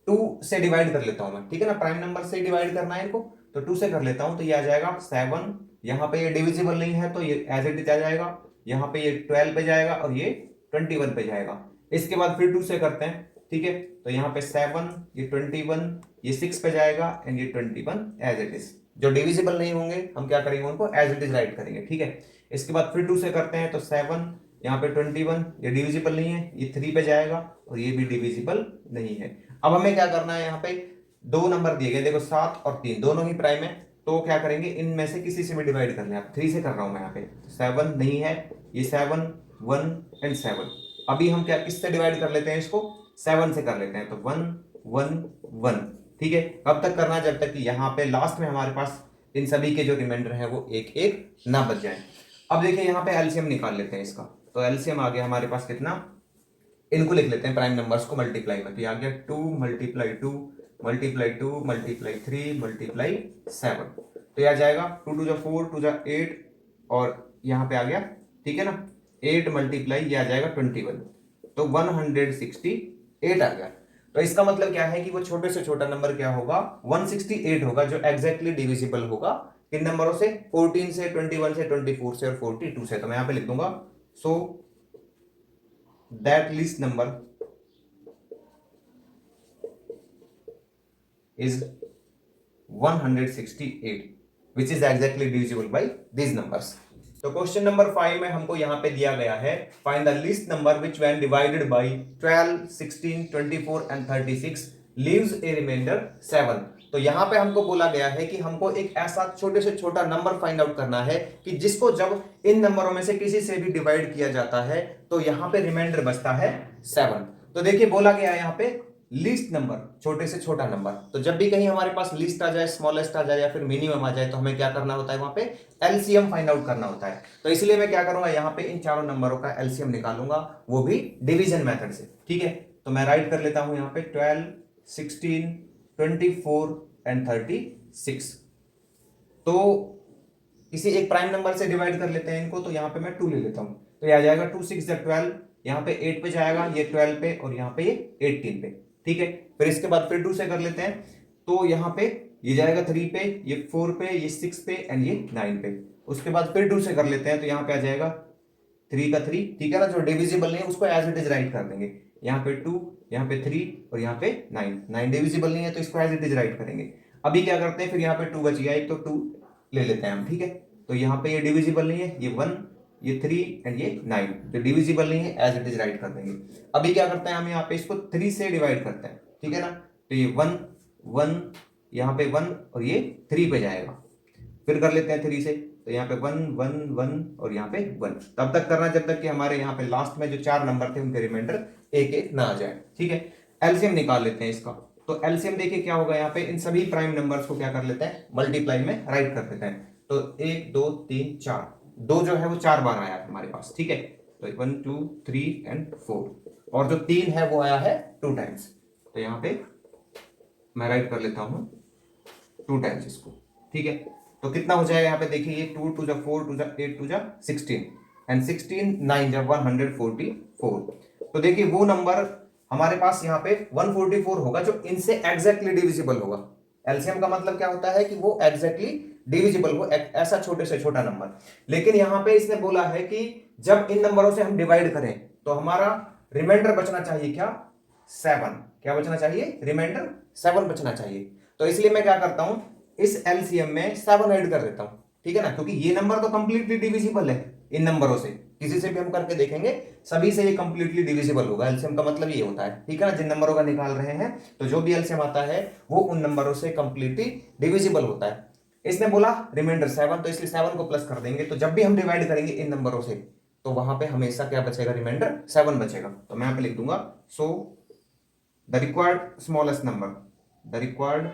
2 से डिवाइड कर लेता हूं मैं। ठीक है ना, प्राइम नंबर से डिवाइड करना है इनको, तो 2 से कर लेता हूं तो ये आ जाएगा 7। यहाँ पे ये डिविजिबल नहीं है तो ये एज इट इज आ जाएगा। यहाँ पे ये 12 पे जाएगा और ये 21 पे जाएगा। इसके बाद फिर 2 से करते हैं। ठीक है, तो यहाँ पे 7, ये 21, ये 6 पे जाएगा एंड ये 21 एज इट इज। जो डिविजिबल नहीं होंगे हम क्या करेंगे, उनको एज इट इज राइट करेंगे। ठीक है, इसके बाद फिर 2 से करते हैं तो 7, यहाँ पे 21, ये डिविजिबल नहीं है, ये 3 पे जाएगा और ये भी डिविजिबल नहीं है। अब हमें क्या करना है, यहाँ पे 2 नंबर दिए गए, देखो 7 और 3 दोनों ही प्राइम है, तो क्या करेंगे, इनमें से किसी से भी डिवाइड कर लें। आप 3 से कर रहा हूं मैं यहाँ पे, 7 नहीं है, ये 7, 1 एंड 7। अभी हम क्या किससे डिवाइड कर लेते हैं इसको, 7 से कर लेते हैं, तो 1 1 1। ठीक है, कब तक करना है, जब तक कि यहाँ पे लास्ट में हमारे पास इन सभी के जो रिमाइंडर है वो एक एक ना बच जाए। अब देखिए यहाँ पे एलसीएम निकाल लेते हैं इसका, तो एलसीएम आ गया हमारे पास कितना, इनको लिख लेते हैं प्राइम नंबर्स को मल्टीप्लाई में, तो आ गया 2 मल्टीप्लाई 2 मल्टीप्लाई 2 मल्टीप्लाई 3 मल्टीप्लाई 7। तो यह आ जाएगा 2 2 4 2 8 और यहाँ पे आ गया। ठीक है ना, 8 मल्टीप्लाई ये आ जाएगा 21, तो 168 आ गया। तो इसका मतलब क्या है कि वो छोटे से छोटा नंबर क्या होगा, 168 होगा, जो एग्जैक्टली डिविजिबल होगा किन नंबरों से, 14 से, 21 से, 24 से और 42 से। तो मैं यहाँ पे लिख दूंगा, so that list number is 168 which is exactly divisible by these numbers। तो क्वेश्चन नंबर 5 में हमको यहाँ पे दिया गया है find the least number which when divided by 12, 16, 24 and 36 leaves a remainder 7। तो यहाँ पे हमको बोला गया है कि हमको एक ऐसा छोटे से छोटा नंबर फाइंड आउट करना है कि जिसको जब इन नंबरों में से किसी से भी डिवाइड किया जाता है तो यहाँ पे रिमाइंडर बचता है 7। तो देखिए बोला गया है यहाँ पे लीस्ट नंबर, छोटे से छोटा नंबर। तो जब भी कहीं हमारे पास लीस्ट आ जाए, स्मॉलेस्ट आ जाए या फिर मिनिमम आ जाए तो हमें क्या करना होता है, वहां पे एलसीएम फाइंड आउट करना होता है। तो इसलिए मैं क्या करूंगा, यहाँ पे इन चारों नंबरों का एलसीएम निकालूंगा, वो भी डिवीजन मेथड से। ठीक है, तो मैं राइट कर लेता हूं यहाँ पे 12, 16, 24 एंड 36। तो किसी एक प्राइम नंबर से डिवाइड कर लेते हैं इनको, तो यहाँ पे मैं 2 ले लेता हूं, तो ये आ जाएगा 2 6 12, यहाँ पे 8 पे जाएगा, ये 12 पे और यहाँ पे ये 18 पे। ठीक है, फिर इसके बाद फिर 2 से कर लेते हैं, तो यहाँ पे ये जाएगा 3 पे, ये 4 पे, ये 6 पे एंड ये 9 पे। उसके बाद फिर 2 से कर लेते हैं, तो यहाँ पे आ जाएगा 3 का 3। ठीक है ना, जो डिविजिबल नहीं है उसको एज इट इज राइट कर देंगे। यहाँ पे 2, यहाँ पे 3 और यहाँ पे 9 डिविजिबल नहीं है तो इसको एज इट इज राइट करेंगे। अभी क्या करते हैं, फिर यहाँ पे 2 बच गया एक, तो 2 ले लेते हैं हम। ठीक है, तो यहाँ पे ये डिविजिबल नहीं है, ये 1, ये 3 एंड ये 9, तो डिविजिबल नहीं है, एज इट इज राइट कर देंगे। अभी क्या करते हैं हम, यहाँ पे इसको 3 से डिवाइड करते हैं। ठीक है ना, तो ये 1 1, यहाँ पे 1 और ये 3 पे जाएगा। फिर कर लेते हैं 3 से, तो यहाँ पे 1 1 1 और यहाँ पे 1। तब तक करना जब तक कि हमारे यहाँ पे लास्ट में जो 4 नंबर थे उनके रिमाइंडर एक एक ना आ जाए। ठीक है, एलसीएम निकाल लेते हैं इसका। तो एलसीएम देखिए क्या होगा, यहाँ पे इन सभी प्राइम नंबर्स को क्या कर लेते हैं, मल्टीप्लाई में राइट कर देते हैं। तो 1 2 3 4, 2 जो है वो 4 बार आया हमारे पास। ठीक है, तो 1 2 3 एंड 4, और जो 3 है वो आया है 2 टाइम्स। तो यहाँ पे मैं राइट कर लेता हूं 2 टाइम्स इसको। ठीक है, तो कितना हो जाएगा यहाँ पे देखिए, ये 2 2 4 2 8 2 16 एंड 16 9 जब 144। तो देखिए वो नंबर हमारे पास यहाँ पे 144 होगा जो इनसे एग्जैक्टली डिविजिबल होगा। एलसीएम का मतलब क्या होता है कि वो एग्जैक्टली डिविजिबल हो, ऐसा छोटे से छोटा नंबर। लेकिन यहाँ पे इसने बोला है कि जब इन नंबरों से हम डिवाइड करें तो हमारा रिमाइंडर बचना चाहिए क्या, 7। क्या बचना चाहिए, रिमाइंडर 7 बचना चाहिए। तो इसलिए मैं क्या करता हूं, इस एलसीएम में 7 ऐड कर देता हूं। ठीक है ना, क्योंकि ये नंबर तो कंप्लीटली डिविजिबल है इन नंबरों से, किसी से भी हम करके देखेंगे सभी से ये कंप्लीटली डिविजिबल होगा। एलसीएम का मतलब ये होता है। ठीक है ना, जिन नंबरों का निकाल रहे हैं तो जो भी एलसीएम आता है वो उन नंबरों से कंप्लीटली डिविजिबल होता है। इसने बोला रिमाइंडर 7, तो इसलिए 7 को प्लस कर देंगे। तो जब भी हम डिवाइड करेंगे इन नंबरों से तो वहां पे हमेशा क्या बचेगा, रिमाइंडर 7 बचेगा। तो मैं यहाँ पे लिख दूंगा so the required smallest number, the required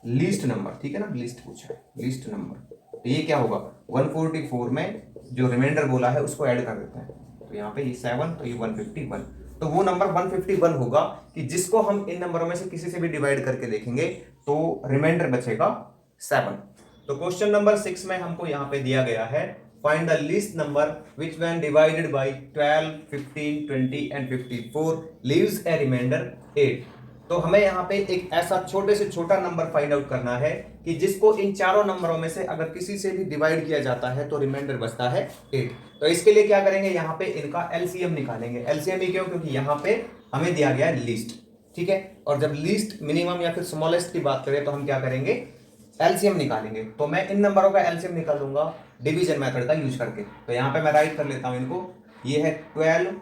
least number, ठीक है ना, लीस्ट पूछा है, लीस्ट नंबर। तो ये क्या होगा, 144 में जो रिमाइंडर बोला है उसको ऐड कर देते हैं। तो यहाँ पे ये 7, तो ये 151, तो वो नंबर 151 होगा कि जिसको हम इन नंबरों में से किसी से भी डिवाइड करके देखेंगे तो रिमाइंडर बचेगा 7। तो क्वेश्चन नंबर 6 में हमको यहाँ पे दिया गया है find the least number which when divided by 12, 15, 20 and 54 leaves a remainder 8। तो हमें यहाँ पे एक ऐसा छोटे से छोटा नंबर फाइंड आउट करना है कि जिसको इन चारों नंबरों में से अगर किसी से भी डिवाइड किया जाता है तो रिमाइंडर बचता है 8। तो इसके लिए क्या करेंगे, यहाँ पे इनका एलसीएम निकालेंगे। एलसीएम ही क्यों, क्योंकि यहाँ पे हमें दिया गया है लीस्ट, ठीक है। और जब लीस्ट, मिनिमम या फिर स्मॉलेस्ट की बात करें तो हम क्या करेंगे, एलसीएम निकालेंगे। तो मैं इन नंबरों का एलसीएम निकालूंगा डिवीजन मेथड का यूज करके। तो यहाँ पे मैं राइट कर लेता हूं इनको, ये है 12,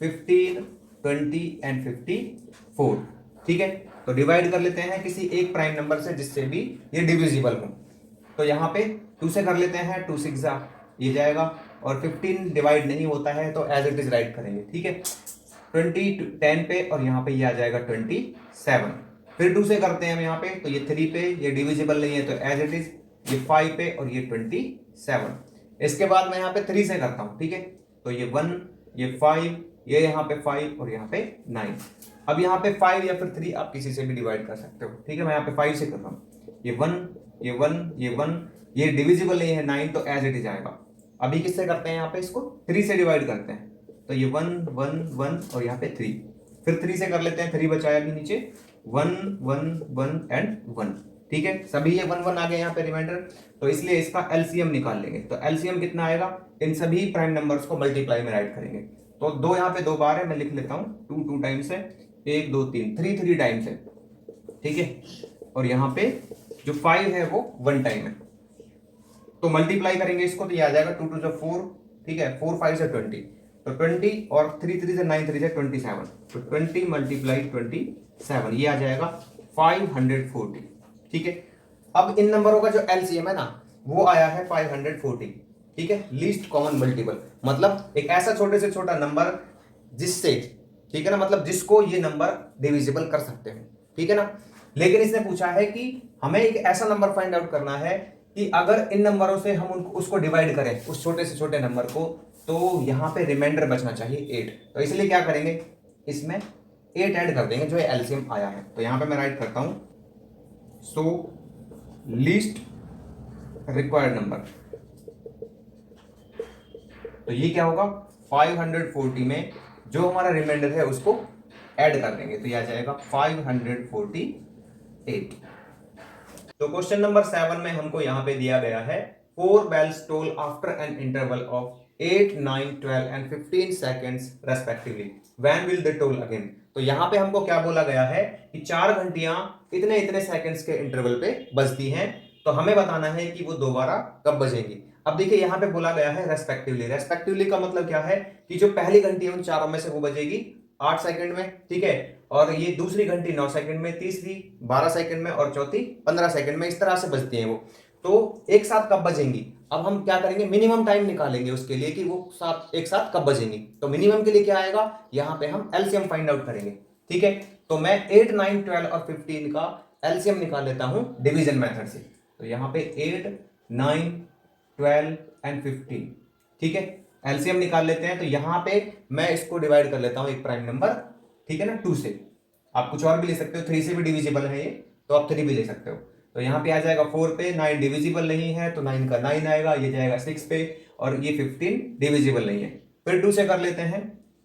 15, 20 एंड 54, ठीक है। तो डिवाइड कर लेते हैं किसी एक प्राइम नंबर से जिससे भी ये डिविजिबल हो। तो यहाँ पे 2 से कर लेते हैं, 2 6 ये जाएगा, और 15 डिवाइड नहीं होता है तो एज इट इज राइट करेंगे, ठीक है। 20 10 पे, और यहाँ पे ये आ जाएगा 27। फिर 2 से करते हैं हम यहाँ पे, तो ये 3 पे, ये डिविजिबल नहीं है तो एज इट इज, ये 5 पे और ये 27। इसके बाद मैं यहाँ पे 3 से करता हूँ, ठीक है। तो ये 1, ये 5, ये यहाँ पे 5 और यहाँ पे 9। अब यहाँ पे 5 या फिर 3 आप किसी से भी डिवाइड कर सकते हो, ठीक है। मैं यहाँ पे 5 से कर रहा हूँ, ये 1, ये 1, ये 1, ये डिविजिबल नहीं है 9 तो एज इट इज आएगा। अभी किससे करते हैं, यहाँ पे इसको 3 से डिवाइड करते हैं, तो ये 1 1 1 और यहाँ पे 3, फिर 3 से कर लेते हैं, 3 बचाया अभी नीचे, 1 1 1 एंड 1, ठीक है। सभी ये 1 1 आ गए यहाँ पे रिमाइंडर, तो इसलिए इसका एलसीएम निकाल लेंगे। तो एलसीएम कितना आएगा, इन सभी प्राइम नंबर्स को मल्टीप्लाई में राइट करेंगे। तो 2 यहाँ पे 2 बार है, मैं लिख लेता हूँ 2 2 टाइम्स है, 1 2 3 3 3 टाइम्स है, ठीक है। और यहाँ पे जो 5 है वो 1 टाइम है। तो मल्टीप्लाई करेंगे इसको, तो ये आ जाएगा 2 2 4, ठीक है, 4 5 से 20, तो 20 और 3 3 से 9 3 से 27, तो 20 मल्टीप्लाई 27, ये आ जाएगा 540, ठीक है। अब इन नंबरों का जो एलसीएम है ना वो आया है 540, ठीक है। लीस्ट कॉमन मल्टीपल मतलब एक ऐसा छोटे से छोटा नंबर जिससे, ठीक है ना, मतलब जिसको ये नंबर डिविजिबल कर सकते हैं, ठीक है ना। लेकिन इसने पूछा है कि हमें एक ऐसा नंबर फाइंड आउट करना है कि अगर इन नंबरों से हम उसको डिवाइड करें, उस छोटे से छोटे नंबर को, तो यहाँ पे रिमाइंडर बचना चाहिए 8। तो इसलिए क्या करेंगे, इसमें 8 ऐड कर देंगे जो एलसीएम आया है। तो यहाँ पे मैं राइट करता हूं सो लीस्ट रिक्वायर्ड नंबर, तो ये क्या होगा, 540 में जो हमारा रिमाइंडर है उसको ऐड कर देंगे, तो ये आ जाएगा 548। तो क्वेश्चन नंबर 7 में हमको यहां पे दिया गया है 4 bells toll after an interval of 8, 9, 12 and 15 seconds respectively. When will they toll again? तो यहां पे हमको क्या बोला गया है कि 4 घंटियां इतने इतने सेकंड्स के इंटरवल पे बजती हैं, तो हमें बताना है कि वो दोबारा कब बजेंगी। अब देखिए यहां पे बोला गया है रेस्पेक्टिवली। रेस्पेक्टिवली का मतलब क्या है कि जो पहली घंटी है उन चारों में से वो बजेगी 8 सेकंड में, ठीक है, और ये दूसरी घंटी 9 सेकंड में, तीसरी 12 सेकंड में और चौथी 15 सेकंड में, इस तरह से बजती हैं वो। तो एक साथ कब बजेंगी, अब हम क्या करेंगे, मिनिमम टाइम निकालेंगे उसके लिए कि वो एक साथ कब बजेंगी। तो मिनिमम के लिए क्या आएगा, यहां पे हम एलसीएम फाइंड आउट करेंगे, ठीक है। तो मैं 8, 9, 12 और 15 का एलसीएम निकाल लेता हूं डिवीजन मेथड से। तो यहां पे 8, 9, 12 एंड 15, ठीक है, एलसीएम निकाल लेते हैं। तो यहां पे मैं इसको डिवाइड कर लेता हूं एक प्राइम नंबर, ठीक है ना, 2 से। आप कुछ और भी ले सकते हो, 3 से भी डिविजिबल है ये, तो आप 3 भी ले सकते हो। तो यहाँ पे आ जाएगा 4 पे, 9 डिविजिबल नहीं है तो 9 का 9 आएगा, ये जाएगा 6 पे, और ये 15 डिविजिबल नहीं है। फिर 2 से कर लेते हैं,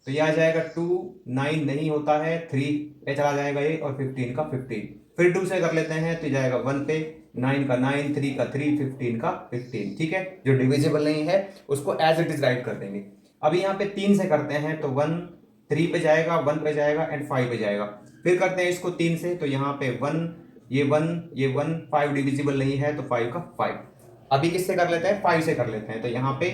तो ये आ जाएगा 2, 9 नहीं होता है, 3 पे चला जाएगा ये, और 15 का 15। फिर 2 से कर लेते हैं, तो जाएगा 1 पे, 9 का 9, 3 का 3, 15 का 15, ठीक है। जो डिविजिबल नहीं है उसको एज इट इज राइट कर देंगे। अभी यहाँ पे 3 से करते हैं, तो 1 3 पे जाएगा, 1 पे जाएगा एंड 5 पे जाएगा। फिर करते हैं इसको 3 से, तो यहाँ पे 1, ये 1, 5 डिविजिबल नहीं है तो 5 का 5। अभी किससे कर लेते हैं, 5 से कर लेते हैं, तो यहाँ पे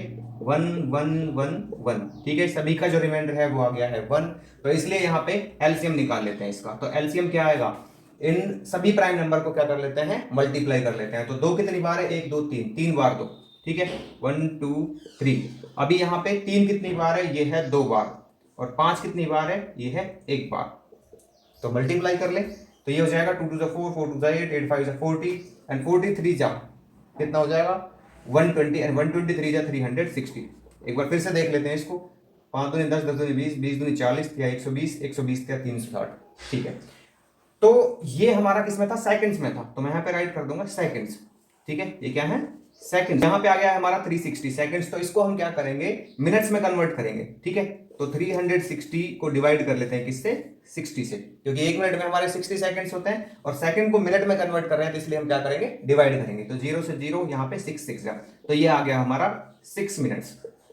1 1 1 1, ठीक है। सभी का जो रिमाइंडर है वो आ गया है 1, तो इसलिए यहाँ पे एलसीएम निकाल लेते हैं इसका। तो एलसीएम क्या आएगा, इन सभी प्राइम नंबर को क्या कर लेते हैं, मल्टीप्लाई कर लेते हैं। तो 2 कितनी बार है, 1 2 3, 3 बार 2, ठीक है, 1 2 3। अभी यहाँ पे 3 कितनी बार है, ये है 2 बार, और 5 कितनी बार है, ये है 1 बार। तो मल्टीप्लाई कर ले तो ये हो जाएगा 2 2 4 4 2 8 8 5 40 एंड 43 जा कितना हो जाएगा 120 एंड 123 जा 360। एक बार फिर से देख लेते हैं इसको, 5 दूनी 10 10 दूनी 20 20 दूनी 40 या 120 120 या 360, ठीक है। तो ये हमारा किसमें था, सेकंड्स में था, तो मैं यहाँ पे राइट कर दूंगा सेकंड्स, ठीक है। ये क्या है, सेकंड। यहाँ पे आ गया है हमारा 360 सेकंड्स, तो इसको हम क्या करेंगे, मिनट्स में कन्वर्ट करेंगे, ठीक है। तो 360 को डिवाइड कर लेते हैं किससे, 60 से, क्योंकि 1 मिनट में हमारे 60 सेकंड्स होते हैं और सेकंड को मिनट में कन्वर्ट कर रहे हैं, तो इसलिए हम क्या करेंगे, डिवाइड करेंगे। तो 0 से 0 यहाँ पे 6 6 जा, तो ये आ गया हमारा 6 मिनट्स।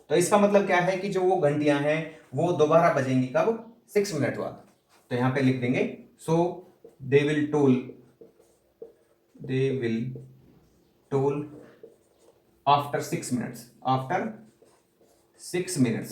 तो इसका मतलब क्या है कि जो वो घंटियां हैं वो दोबारा बजेंगी कब, 6 मिनट बाद। तो यहाँ पे लिख देंगे सो they will toll after 6 minutes, after 6 minutes।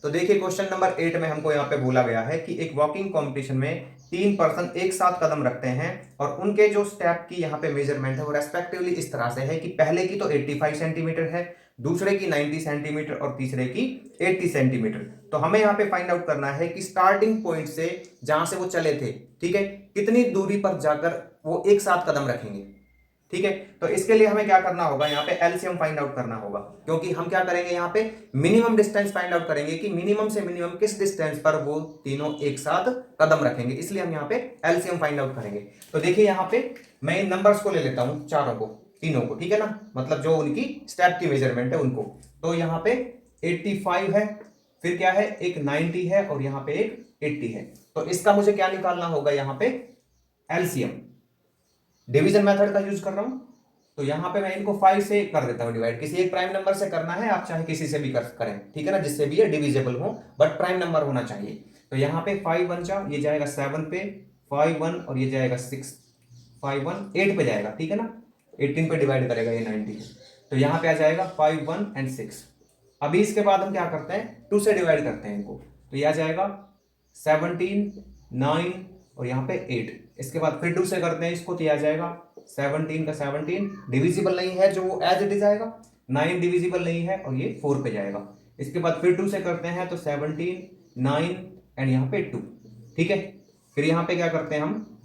तो देखिए क्वेश्चन नंबर 8 में हमको यहाँ पे बोला गया है कि एक वॉकिंग कॉम्पिटिशन में 3 पर्सन एक साथ कदम रखते हैं और उनके जो स्टेप की यहाँ पे मेजरमेंट है वो रेस्पेक्टिवली इस तरह से है कि पहले की तो 85 सेंटीमीटर है, दूसरे की 90 सेंटीमीटर और तीसरे की 80 सेंटीमीटर। तो हमें यहाँ पे फाइंड आउट करना है कि स्टार्टिंग पॉइंट से जहां से वो चले थे, ठीक है, कितनी दूरी पर जाकर वो एक साथ कदम रखेंगे, ठीक है। तो इसके लिए हमें क्या करना होगा, यहाँ पे एलसीएम फाइंड आउट करना होगा, क्योंकि हम क्या करेंगे, यहाँ पे मिनिमम डिस्टेंस फाइंड आउट करेंगे कि मिनिमम से मिनिमम किस डिस्टेंस पर वो तीनों एक साथ कदम रखेंगे, इसलिए हम यहाँ पे एलसीएम फाइंड आउट करेंगे। तो देखिए यहाँ पे मैं इन नंबर्स को ले लेता हूं, चारों को, तीनों को, ठीक है ना, मतलब जो उनकी स्टेप की मेजरमेंट है उनको। तो यहाँ पे 85 है, फिर क्या है, एक 90 है और यहाँ पे एक 80 है। तो इसका मुझे क्या निकालना होगा, यहाँ पे एलसीएम, डिवीजन मेथड का यूज कर रहा हूं। तो यहां पे मैं इनको 5 से कर देता हूं डिवाइड, किसी एक प्राइम नंबर से करना है, आप चाहे किसी से भी करें, ठीक है ना, जिससे भी ये डिविजिबल हो, बट प्राइम नंबर होना चाहिए। तो यहाँ पे 5 1 जा, ये जाएगा 7 पे, 5 1 और ये जाएगा 6, 5 1 8 पे जाएगा, ठीक है ना, 18 पे डिवाइड करेगा ये 90। तो यहाँ पे आ जाएगा 5 1 एंड 6। अभी इसके बाद हम क्या करते हैं, 2 से डिवाइड करते हैं इनको, तो यह आ जाएगा 17 9 और यहाँ पे 8। इसके बाद फिर 2 से करते हैं इसको, तो यह आ जाएगा 17 का 17 डिविजिबल नहीं है, जो वो एज इट इज आएगा, 9 डिविजिबल नहीं है और ये 4 पे जाएगा। इसके बाद फिर 2 से करते हैं, तो 17 9 एंड यहाँ पे 2, ठीक है। फिर यहाँ पे क्या करते हैं हम,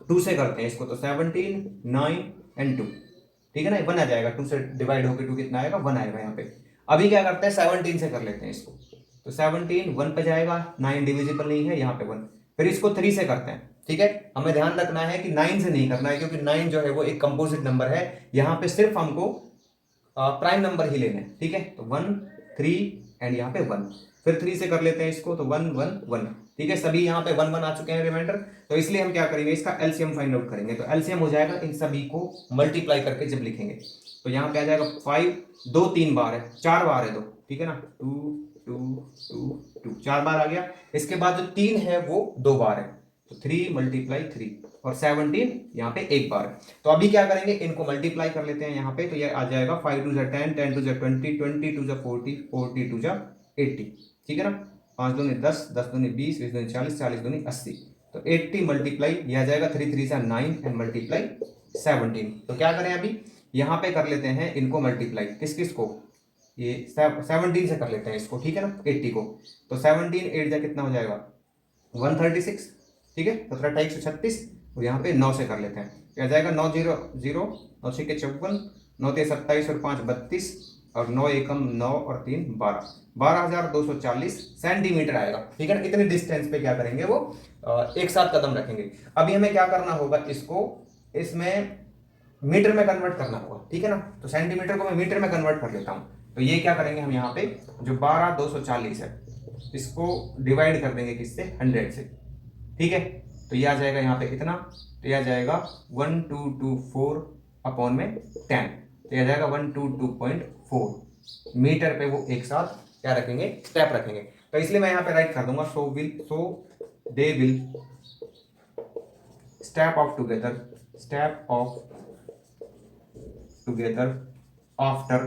2 से करते हैं इसको, तो 17 9 एंड 2, ठीक है ना, 1 आ जाएगा, 2 से डिवाइड होकर 2 कितना आएगा, 1 आएगा यहाँ पे। अभी क्या करते हैं, 17 से कर लेते हैं इसको, तो 17 1 पे जाएगा, 9 डिविजिबल नहीं है, यहाँ पे 1। फिर इसको 3 से करते हैं, ठीक है। हमें ध्यान रखना है कि 9 से नहीं करना है, क्योंकि 9 जो है वो एक कंपोजिट नंबर है, यहाँ पे सिर्फ हमको प्राइम नंबर ही लेने हैं, ठीक है। तो 1 3 एंड यहाँ पे 1, फिर 3 से कर लेते हैं इसको, तो 1 1 1, ठीक है। सभी यहाँ पे 1 1 आ चुके हैं रिमाइंडर। तो इसलिए हम क्या करेंगे, इसका एलसीएम फाइंड आउट करेंगे। तो एलसीएम हो जाएगा इन सभी को मल्टीप्लाई करके जब लिखेंगे, तो यहाँ पे आ जाएगा 5 2 3 बार है, 4 बार है 2, ठीक है ना, 2 2 2 2 4 बार आ गया। इसके बाद जो 3 है वो 2 बार है, तो 3 × 3 और 17 यहाँ पे 1 बार है। तो अभी क्या करेंगे, इनको मल्टीप्लाई कर लेते हैं यहाँ पे, तो ये आ जाएगा 5 2 10 10 2 20 20 2 40 40 2 80, ठीक है ना, 5 दूनी 10 10 दूनी 20 20 दूनी 40 40 दूनी 80। तो 80 मल्टीप्लाई यह आ जाएगा 3 3 से 9 एंड मल्टीप्लाई 17। तो क्या करें, अभी यहाँ पे कर लेते हैं इनको मल्टीप्लाई, किस किस को, ये 17 से कर लेते हैं इसको, ठीक है ना, 80 को। तो 17 8 जा कितना हो जाएगा 136, ठीक है, 17 2 136 और यहाँ पे 9 से कर लेते हैं, क्या जाएगा 9 0 0 9 6 54 9 3 27 और 5 32 और 9 एकम 9 और 3 12 12,240 सेंटीमीटर आएगा, ठीक है ना। इतने डिस्टेंस पे क्या करेंगे, वो एक साथ कदम रखेंगे। अभी हमें क्या करना होगा, इसको इसमें मीटर में कन्वर्ट करना होगा, ठीक है ना। तो सेंटीमीटर को मैं मीटर में कन्वर्ट कर लेता हूँ। तो ये क्या करेंगे हम, यहाँ पे जो 12,240 है इसको डिवाइड कर देंगे किससे, 100 से, ठीक है। तो ये आ जाएगा यहाँ पे कितना, तो ये आ जाएगा 1224 अपॉन में 10, तो ये आ जाएगा 122.4 मीटर पे वो एक साथ क्या रखेंगे, स्टेप रखेंगे। तो इसलिए मैं यहाँ पे राइट कर दूंगा, so they will step of together after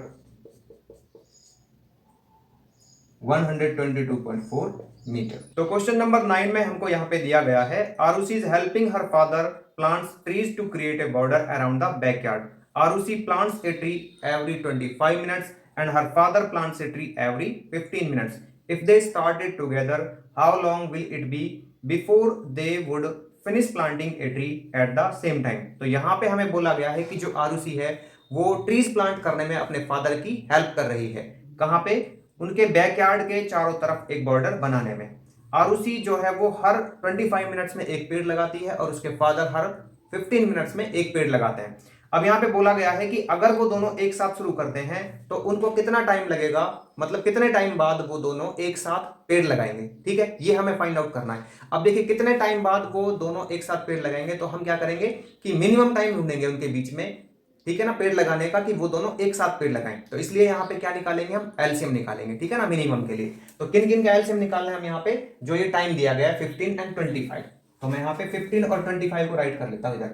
122.4 metre. तो क्वेश्चन नंबर 9 में हमको यहाँ पे दिया गया है Arushi is helping her father plants trees to create a border around the backyard. Arushi plants a tree every 25 minutes and her father plants a tree every 15 minutes. If they started together how long will it be before they would finish planting a tree at the same time. तो यहाँ पे हमें बोला गया है कि जो आरुषि है वो ट्रीज प्लांट करने में अपने फादर की हेल्प कर रही है। कहाँ पे? उनके बैकयार्ड के चारों तरफ एक बॉर्डर बनाने में। आरुषि जो है वो हर 25 मिनट्स में एक पेड़ लगाती है और उसके फादर हर 15 मिनट्स में एक पेड़ लगाते हैं। अब यहाँ पे बोला गया है कि अगर वो दोनों एक साथ शुरू करते हैं तो उनको कितना टाइम लगेगा, मतलब कितने टाइम बाद वो दोनों एक साथ पेड़ लगाएंगे। ठीक है, ये हमें फाइंड आउट करना है। अब देखिए कितने टाइम बाद वो दोनों एक साथ पेड़ लगाएंगे, तो हम क्या करेंगे कि मिनिमम टाइम ढूंढेंगे उनके बीच में, ठीक है ना, पेड़ लगाने का, कि वो दोनों एक साथ पेड़ लगाएं। तो इसलिए यहाँ पे क्या निकालेंगे, हम एलसीएम निकालेंगे, ठीक है ना, मिनिमम के लिए। तो किन किन का एलसीएम निकालना है हम यहाँ पे, जो ये टाइम दिया गया है 15 एंड 25। तो मैं यहाँ पे 15 और 25 को राइट कर लेता हूँ इधर,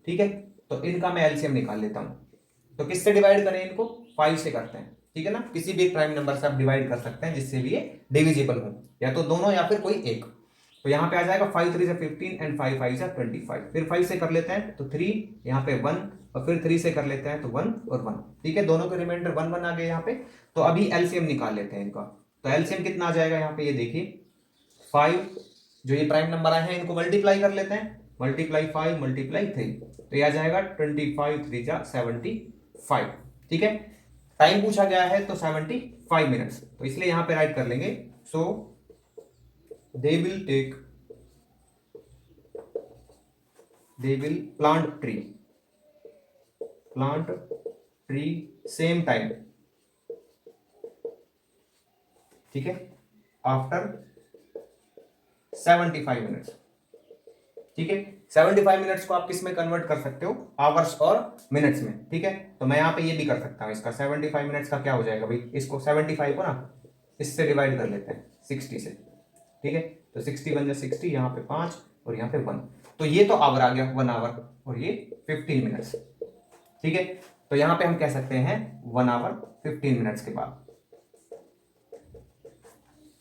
ठीक है। तो इनका मैं एलसीएम निकाल लेता हूँ। तो किससे डिवाइड करें इनको, 5 से करते हैं, ठीक है ना। किसी भी प्राइम नंबर से आप डिवाइड कर सकते हैं जिससे भी ये डिविजिबल हो, या तो दोनों या फिर कोई एक। तो यहाँ पे आ जाएगा 5 3 से 15 एंड 5 5 से 25। फिर 5 से कर लेते हैं तो 3, यहाँ पे 1, और फिर 3 से कर लेते हैं तो 1 और 1, ठीक है। दोनों के रिमाइंडर 1 1 आ गए यहाँ पे। तो अभी एलसीएम निकाल लेते हैं इनका। तो एलसीएम कितना आ जाएगा यहाँ पे, ये देखिए 5, जो ये प्राइम नंबर आए हैं इनको मल्टीप्लाई कर लेते हैं, मल्टीप्लाई 5 मल्टीप्लाई 3, तो ये आ जाएगा 25 3 जा 75, ठीक है। टाइम पूछा गया है तो 75 मिनट्स, तो इसलिए यहां पे राइट कर लेंगे। So they will plant tree same time, ठीक है, आफ्टर 75 मिनट्स, ठीक है। 75 मिनट्स को आप किस में कन्वर्ट कर सकते हो, आवर्स और मिनट्स में, ठीक है। तो मैं यहाँ पे ये भी कर सकता हूँ, इसका 75 मिनट्स का क्या हो जाएगा भाई, इसको 75 को ना इससे डिवाइड कर लेते हैं 60 से, ठीक है। तो 60 बन जाए 60, यहाँ पे 5 और यहाँ पे 1, तो ये तो आवर आ गया 1 आवर, और ये 15 मिनट्स, ठीक है। तो यहाँ पे हम कह सकते हैं 1 आवर 15 मिनट्स के बाद।